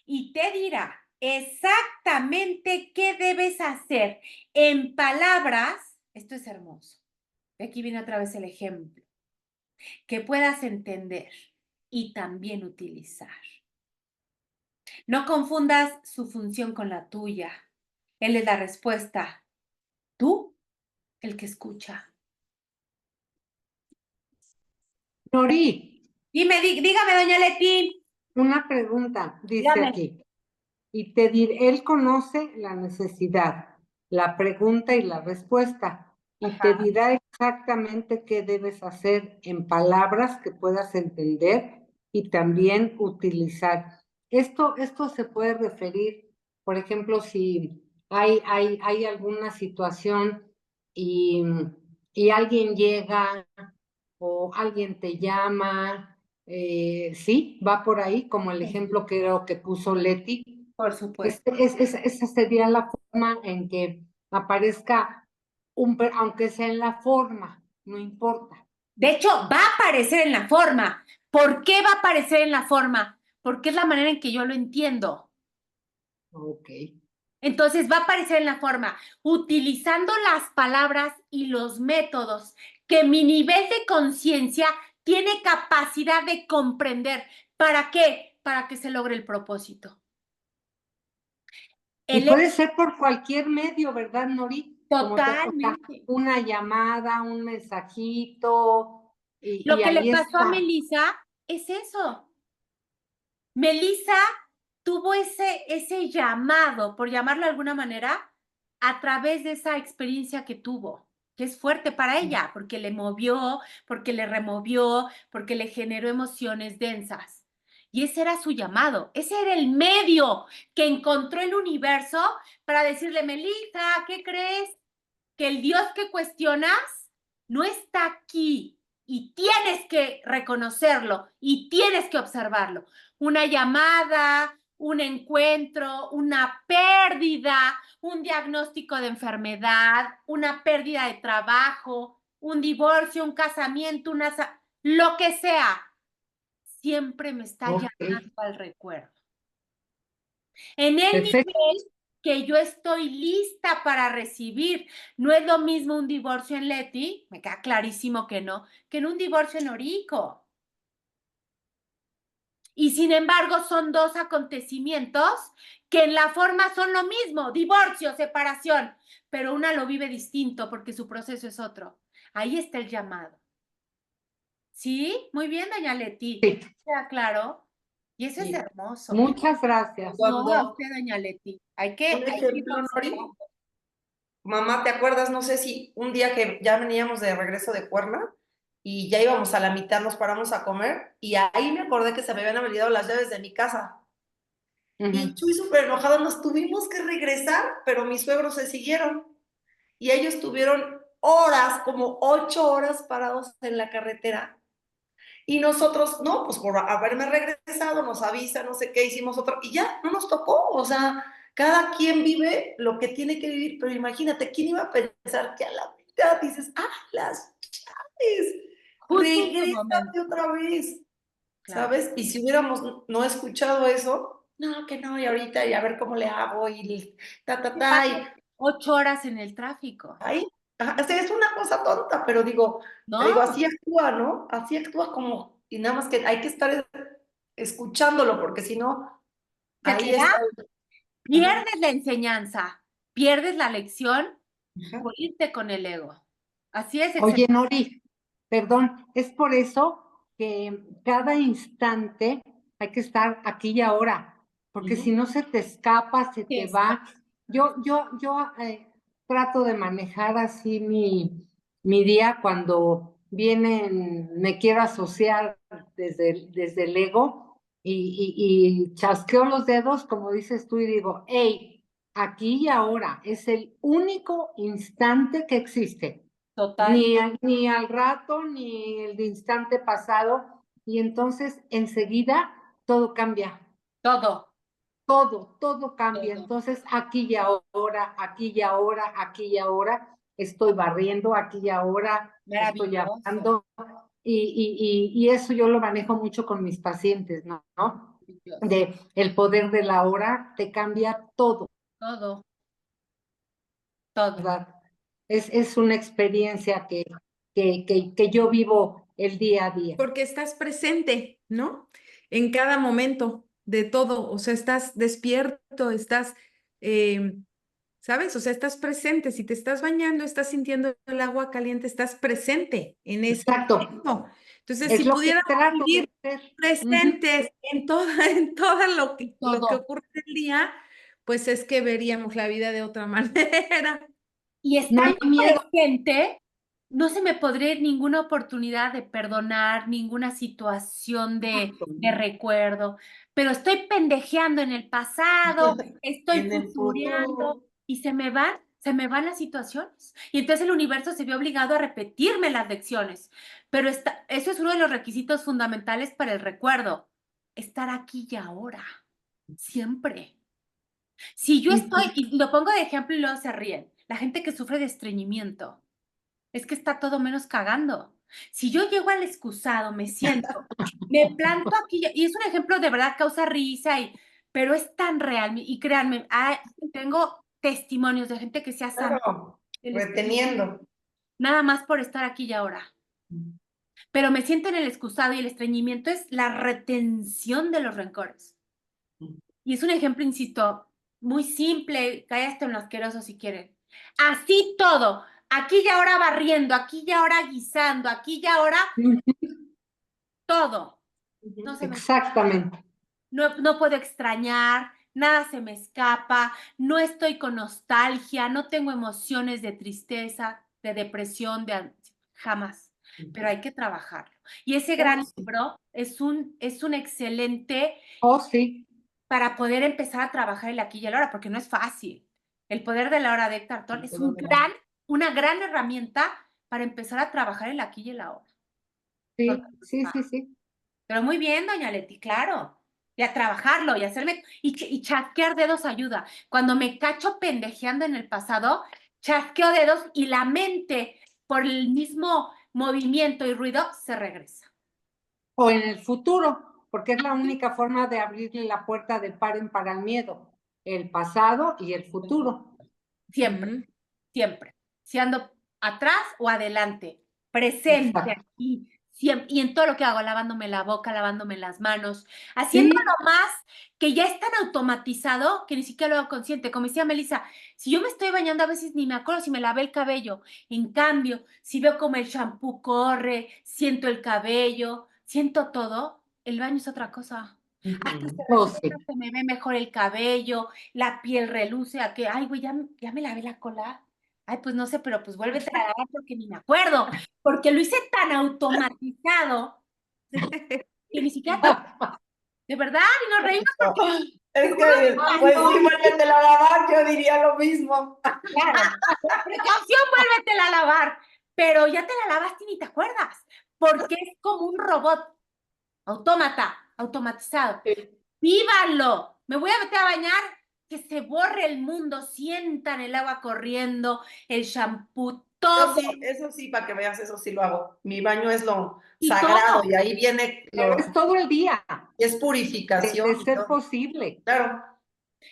B: Y te dirá exactamente qué debes hacer en palabras, esto es hermoso, Aquí viene otra vez el ejemplo. Que puedas entender y también utilizar. No confundas su función con la tuya. Él es la respuesta. Tú, el que escucha.
D: Nori,
B: Dígame, doña Leti.
D: una pregunta, dice
B: Dígame.
D: aquí. Y te diré, él conoce la necesidad, la pregunta y la respuesta, y te
B: Ajá.
D: dirá exactamente qué debes hacer en palabras que puedas entender y también utilizar. Esto se puede referir, por ejemplo, si hay alguna situación y, y alguien llega o alguien te llama, sí, va por ahí, como el ejemplo que creo que puso Leti.
B: Por supuesto.
D: Esa sería la forma en que aparezca, aunque sea en la forma, no importa.
B: De hecho, va a aparecer en la forma. ¿Por qué va a aparecer en la forma? Porque es la manera en que yo lo entiendo.
D: Ok.
B: Entonces va a aparecer en la forma, utilizando las palabras y los métodos que mi nivel de conciencia tiene capacidad de comprender. ¿Para qué? Para que se logre el propósito.
D: Y
B: El
D: puede ser por cualquier medio, ¿verdad, Nori? Como te, o sea,
B: totalmente.
D: una llamada, un mensajito,
B: Lo
D: y
B: que le
D: ahí
B: pasó a
D: está.
B: Melissa es eso. Melissa tuvo ese llamado, por llamarlo de alguna manera, a través de esa experiencia que tuvo, que es fuerte para ella, porque le movió, porque le removió, porque le generó emociones densas. Y ese era su llamado, ese era el medio que encontró el universo para decirle, Melissa, ¿qué crees? Que el Dios que cuestionas no está aquí y tienes que reconocerlo y tienes que observarlo. Una llamada, un encuentro, una pérdida, un diagnóstico de enfermedad, una pérdida de trabajo, un divorcio, un casamiento, lo que sea, siempre me está
D: Ok,
B: llamando al recuerdo. En el
D: perfecto.
B: nivel que yo estoy lista para recibir. No es lo mismo un divorcio en Leti, me queda clarísimo que no, que en un divorcio en Orico. Y sin embargo son dos acontecimientos que en la forma son lo mismo, divorcio, separación, pero una lo vive distinto porque su proceso es otro. Ahí está el llamado. ¿Sí? Muy bien, doña Leti.
D: Sí,
B: ¿Queda claro? Y eso es
C: Sí.
B: hermoso.
D: muchas gracias.
B: No, a
C: Cuando,
B: usted, doña Leti.
C: un
B: Hay que ir
C: ejemplo, Nori,
B: observando.
C: mamá, ¿te acuerdas? No sé si un día que ya veníamos de regreso de Cuerna y ya íbamos a la mitad, nos paramos a comer y ahí me acordé que se me habían olvidado las llaves de mi casa. Y
D: Ujú.
C: Chuy súper enojado, nos tuvimos que regresar, pero mis suegros se siguieron. Y ellos tuvieron horas, como 8 horas parados en la carretera. Y nosotros, no, pues por haberme regresado, nos avisa, no sé qué, hicimos otro, y ya, no nos tocó. O sea, cada quien vive lo que tiene que vivir, pero imagínate, ¿quién iba a pensar que a la mitad dices, ah, las chaves,
B: Justo en su momento.
C: regrésate otra vez,
B: Claro.
C: ¿sabes? Y si hubiéramos no escuchado eso, no, que no, y ahorita, y a ver cómo le hago, y
B: ¿Qué pasa?
C: y
B: 8 horas en el tráfico.
C: ahí, o sea, es una cosa tonta, pero digo,
B: No,
C: así actúa, ¿no? Así actúa como, y nada más que hay que estar escuchándolo, porque si no,
B: se te
C: ahí
B: da,
C: está. Ajá,
B: pierdes la enseñanza, pierdes la lección
C: ajá.
B: por irte con el ego. Así es,
D: Oye,
B: exacto.
D: Nori, perdón, es por eso que cada instante hay que estar aquí y ahora, porque si
C: Ujú.
D: no se te escapa, se te va. Yo trato de manejar así mi día cuando vienen, me quiero asociar desde el ego y chasqueo los dedos, como dices tú, y digo, hey, aquí y ahora es el único instante que existe.
B: Total,
D: Ni al rato, ni el instante pasado, y entonces enseguida todo cambia,
B: todo,
D: todo cambia.
B: todo.
D: Entonces aquí y ahora, aquí y ahora, aquí y ahora, estoy barriendo, aquí y ahora, estoy
B: Maravilloso,
D: hablando, y eso yo lo manejo mucho con mis pacientes, ¿no?
B: maravilloso.
D: De el poder de la hora te cambia todo,
B: Todo, todo.
D: ¿verdad? Es una experiencia que que yo vivo el día a día.
A: Porque estás presente, ¿no? En cada momento de todo, o sea, estás despierto, estás, ¿sabes? O sea, estás presente. Si te estás bañando, estás sintiendo el agua caliente, estás presente en ese
D: Exacto.
A: momento. Entonces,
D: Es
A: si
D: lo que
A: pudiéramos
D: trato de
A: vivir
D: hacer.
A: presentes en en todo lo que
B: Todo.
A: ocurre en el día, pues es que veríamos la vida de otra manera.
B: Y
D: No
B: estando
D: hay miedo.
B: presente, no se me podría ir ninguna oportunidad de perdonar, ninguna situación de recuerdo, pero estoy pendejeando en el pasado, estoy
C: En el
B: futureando
C: futuro.
B: y se me van las situaciones. Y entonces el universo se ve obligado a repetirme las lecciones. Pero eso es uno de los requisitos fundamentales para el recuerdo, estar aquí y ahora, siempre. Si yo estoy, y lo pongo de ejemplo y luego se ríen, la gente que sufre de estreñimiento, es que está todo menos cagando. Si yo llego al excusado, me siento, me planto aquí, y es un ejemplo de verdad, causa risa, pero es tan real, y créanme, tengo testimonios de gente que se ha sanado
C: Claro,
B: del estreñimiento,
C: reteniendo.
B: nada más por estar aquí y ahora. Pero me siento en el excusado y el estreñimiento es la retención de los rencores. Y es un ejemplo, insisto, muy simple, cae hasta en lo asqueroso si quieren. Así todo, aquí y ahora barriendo, aquí y ahora guisando, aquí y ahora todo. No se me,
D: Exactamente.
B: no puedo extrañar, nada se me escapa, no estoy con nostalgia, no tengo emociones de tristeza, de depresión, jamás. Pero hay que trabajarlo. Y ese gran libro es un excelente
D: Oh, sí.
B: para poder empezar a trabajar el aquí y el ahora, porque no es fácil. El poder de la hora de Eckhart Tolle es una gran herramienta para empezar a trabajar el aquí y el ahora.
D: Sí, sí, sí, sí.
B: Pero muy bien, doña Leti, claro. Y a trabajarlo y hacerme, y chasquear dedos ayuda. Cuando me cacho pendejeando en el pasado, chasqueo dedos y la mente, por el mismo movimiento y ruido, se regresa.
D: O en el futuro, porque es la única forma de abrirle la puerta de par en par al miedo, el pasado y el futuro.
B: Siempre, siempre. Si ando atrás o adelante, presente
D: Exacto.
B: aquí, siempre, y en todo lo que hago, lavándome la boca, lavándome las manos, haciendo
D: Sí,
B: lo más que ya es tan automatizado que ni siquiera lo hago consciente. Como decía Melissa, si yo me estoy bañando a veces ni me acuerdo si me lavé el cabello. En cambio, si veo como el shampoo corre, siento el cabello, siento todo, el baño es otra cosa. Hasta se
D: oh,
B: refleja,
D: sí.
B: se me ve mejor el cabello, la piel reluce a que, ay, güey, ya me lavé la cola. Ay, pues no sé, pero pues vuélvete a lavar porque ni me acuerdo, porque lo hice tan automatizado que ni siquiera de verdad, y nos reímos porque
C: Es
B: seguro
C: que, pues sí, vuélvete a lavar, yo diría lo mismo.
B: claro, por precaución, vuélvetela a lavar, pero ya te la lavaste y ni te acuerdas, porque es como un robot, autómata, automatizado. Vívanlo. Me voy a meter a bañar, que se borre el mundo, sientan el agua corriendo, el shampoo, todo.
C: Eso sí, para que veas, eso sí lo hago. Mi baño es lo
B: Y
C: sagrado
B: todo.
C: y ahí viene
D: Pero es todo el día,
C: es purificación
D: de
C: y
D: ser
C: todo.
D: posible.
C: Claro.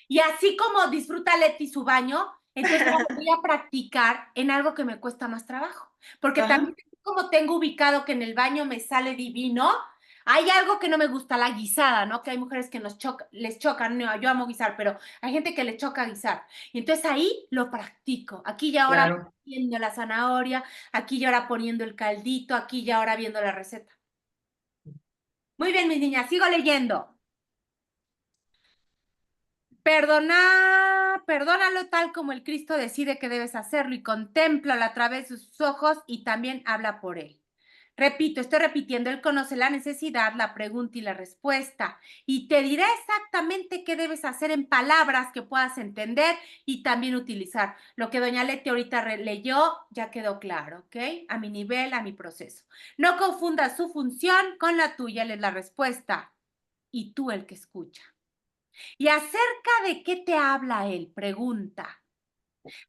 B: Y así como disfruta Leti su baño, entonces lo voy a practicar en algo que me cuesta más trabajo. Porque
C: Ajá.
B: también como tengo ubicado que en el baño me sale divino, hay algo que no me gusta, la guisada, ¿no? Que hay mujeres que les chocan, no, yo amo guisar, pero hay gente que le choca guisar. Y entonces ahí lo practico. Aquí y ahora
C: Claro.
B: poniendo la zanahoria, aquí y ahora poniendo el caldito, aquí y ahora viendo la receta. Muy bien, mis niñas, sigo leyendo. Perdónalo tal como el Cristo decide que debes hacerlo y contémplalo a través de sus ojos y también habla por él. Repito, estoy repitiendo, él conoce la necesidad, la pregunta y la respuesta y te dirá exactamente qué debes hacer en palabras que puedas entender y también utilizar. Lo que doña Leti ahorita leyó ya quedó claro, ¿ok? A mi nivel, a mi proceso. No confundas su función con la tuya, él es la respuesta y tú el que escucha. ¿Y acerca de qué te habla él? Pregunta.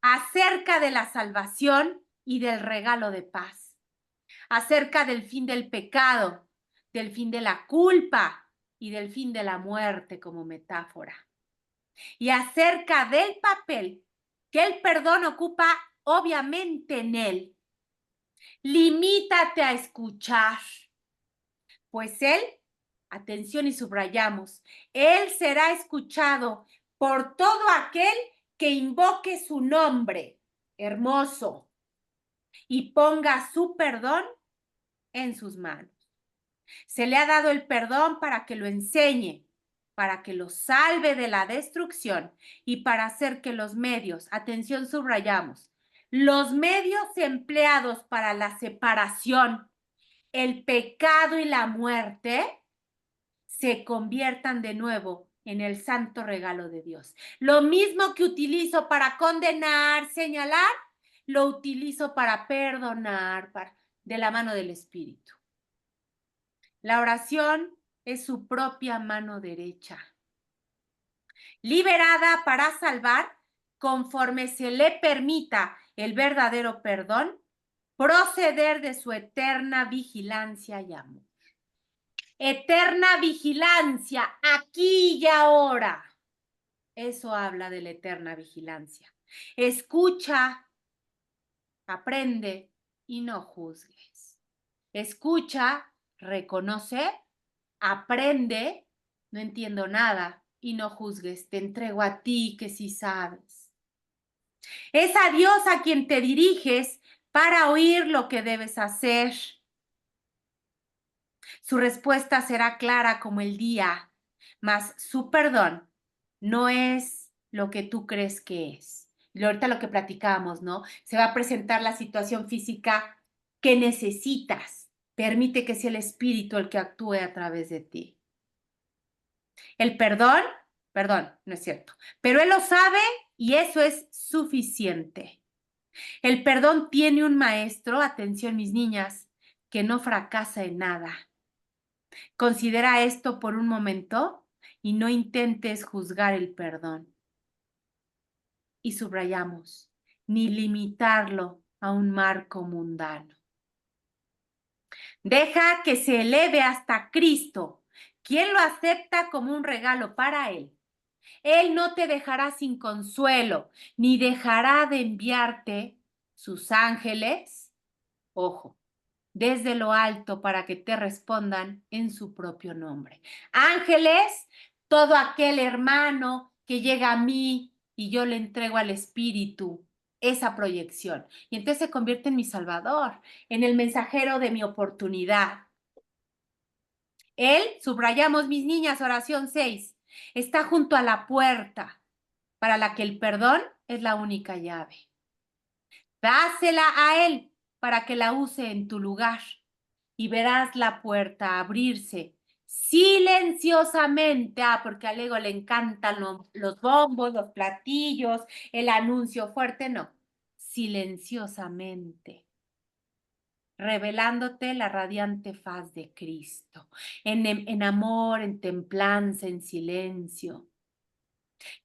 B: Acerca de la salvación y del regalo de paz. Acerca del fin del pecado, del fin de la culpa y del fin de la muerte como metáfora. Y acerca del papel que el perdón ocupa obviamente en él. Limítate a escuchar, pues él, atención y subrayamos, él será escuchado por todo aquel que invoque su nombre hermoso y ponga su perdón en sus manos. Se le ha dado el perdón para que lo enseñe, para que lo salve de la destrucción y para hacer que los medios, atención, subrayamos, los medios empleados para la separación, el pecado y la muerte se conviertan de nuevo en el santo regalo de Dios. Lo mismo que utilizo para condenar, señalar, lo utilizo para perdonar, de la mano del Espíritu. La oración es su propia mano derecha, liberada para salvar conforme se le permita el verdadero perdón, proceder de su eterna vigilancia y amor. Eterna vigilancia, aquí y ahora. Eso habla de la eterna vigilancia. Escucha, aprende y no juzgues. Escucha, reconoce, aprende, no entiendo nada y no juzgues. Te entrego a ti que sí sabes. Es a Dios a quien te diriges para oír lo que debes hacer. Su respuesta será clara como el día, mas su perdón no es lo que tú crees que es. Y ahorita lo que platicamos, ¿no? Se va a presentar la situación física que necesitas. Permite que sea el Espíritu el que actúe a través de ti. El perdón, no es cierto, pero Él lo sabe y eso es suficiente. El perdón tiene un maestro, atención mis niñas, que no fracasa en nada. Considera esto por un momento y no intentes juzgar el perdón. Y subrayamos, ni limitarlo a un marco mundano. Deja que se eleve hasta Cristo, quien lo acepta como un regalo para Él. Él no te dejará sin consuelo, ni dejará de enviarte sus ángeles, ojo, desde lo alto para que te respondan en su propio nombre. Ángeles, todo aquel hermano que llega a mí y yo le entrego al Espíritu esa proyección. Y entonces se convierte en mi Salvador, en el mensajero de mi oportunidad. Él, subrayamos mis niñas, oración 6, está junto a la puerta para la que el perdón es la única llave. Dásela a Él para que la use en tu lugar y verás la puerta abrirse silenciosamente. Porque al ego le encantan los bombos, los platillos, el anuncio fuerte. No, silenciosamente, revelándote la radiante faz de Cristo, en amor, en templanza, en silencio.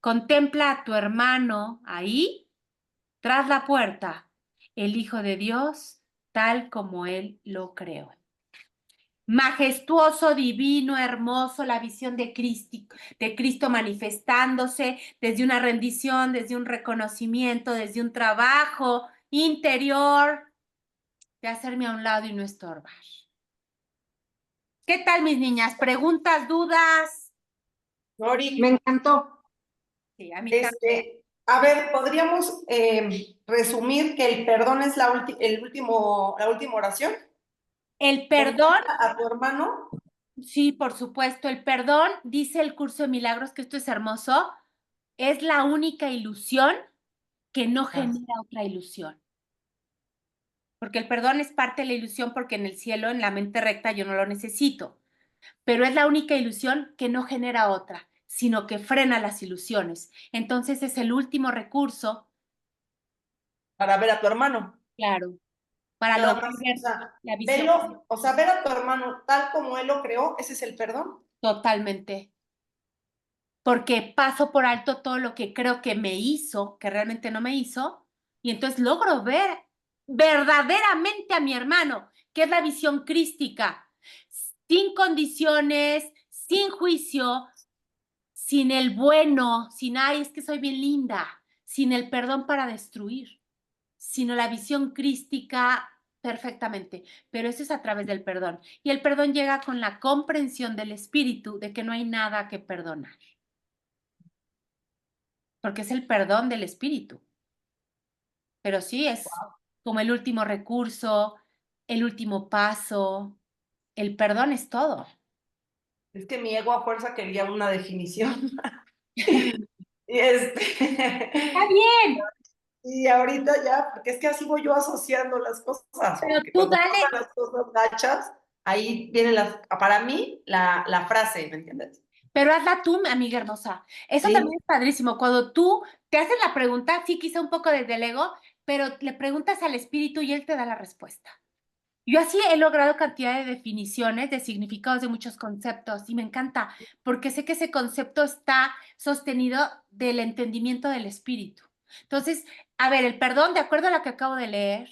B: Contempla a tu hermano ahí, tras la puerta, el Hijo de Dios, tal como Él lo creó. Majestuoso, divino, hermoso, la visión de Cristo manifestándose desde una rendición, desde un reconocimiento, desde un trabajo interior de hacerme a un lado y no estorbar. ¿Qué tal, mis niñas? ¿Preguntas, dudas?
C: Nori,
D: Me encantó.
B: Sí, a mí también.
C: a ver, podríamos resumir que el perdón es la última oración.
B: El perdón,
C: A tu hermano.
B: sí, por supuesto, el perdón, dice el curso de milagros, que esto es hermoso, es la única ilusión que no genera otra ilusión. Porque el perdón es parte de la ilusión porque en el cielo, en la mente recta, yo no lo necesito. Pero es la única ilusión que no genera otra, sino que frena las ilusiones. Entonces es el último recurso.
C: Para ver a tu hermano.
B: Claro. Para
C: Nada
B: lograr
C: más,
B: ver
C: o sea,
B: la visión.
C: verlo, o sea, ver a tu hermano tal como él lo creó, ese es el perdón.
B: Totalmente. Porque paso por alto todo lo que creo que me hizo, que realmente no me hizo, y entonces logro ver verdaderamente a mi hermano, que es la visión crística, sin condiciones, sin juicio, sin el bueno, sin, ay, es que soy bien linda, sin el perdón para destruir, sino la visión crística perfectamente, pero eso es a través del perdón. Y el perdón llega con la comprensión del espíritu de que no hay nada que perdonar. Porque es el perdón del espíritu. Pero sí, es como el último recurso, el último paso. El perdón es todo.
C: Es que mi ego a fuerza quería una definición. Y
B: Está bien,
C: y ahorita ya, porque es que así voy yo asociando las cosas,
B: pero
C: porque
B: tú
C: cuando
B: dale,
C: pasan las cosas gachas, ahí viene para mí la frase, ¿me entiendes?
B: pero hazla tú, amiga hermosa. Eso
C: Sí,
B: también es padrísimo. Cuando tú te haces la pregunta, sí, quizá un poco desde el ego, pero le preguntas al espíritu y él te da la respuesta. Yo así he logrado cantidad de definiciones, de significados de muchos conceptos y me encanta porque sé que ese concepto está sostenido del entendimiento del espíritu. Entonces, a ver, el perdón, de acuerdo a lo que acabo de leer,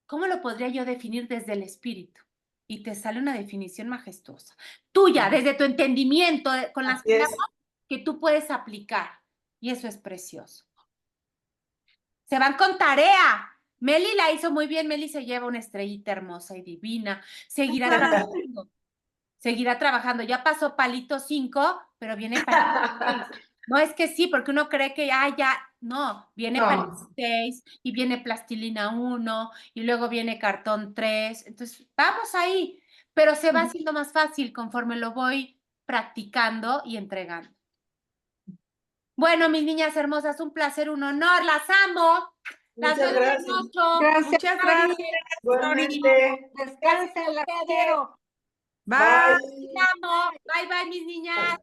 B: ¿cómo lo podría yo definir desde el espíritu? Y te sale una definición majestuosa, tuya, desde tu entendimiento, con las
C: así
B: palabras
C: es.
B: que tú puedes aplicar. Y eso es precioso. Se van con tarea. Meli la hizo muy bien. Meli se lleva una estrellita hermosa y divina. Seguirá trabajando. Seguirá trabajando. Ya pasó palito 5, pero viene palito 6. No es que sí, porque uno cree que ya. No, viene palito
C: No,
B: 6 y viene plastilina 1 y luego viene cartón 3. Entonces, vamos ahí. Pero se va haciendo más fácil conforme lo voy practicando y entregando. Bueno, mis niñas hermosas, un placer, un honor, las amo, las veo
C: muchas
B: en la
C: gracias.
B: noche.
D: Gracias,
A: Muchas
D: Lori.
A: gracias, Lori.
C: Igualmente.
B: Gracias
D: Descansen,
B: a
D: las
B: ustedes.
D: quiero.
A: Bye.
C: Bye.
B: Las amo. Bye, bye, mis niñas.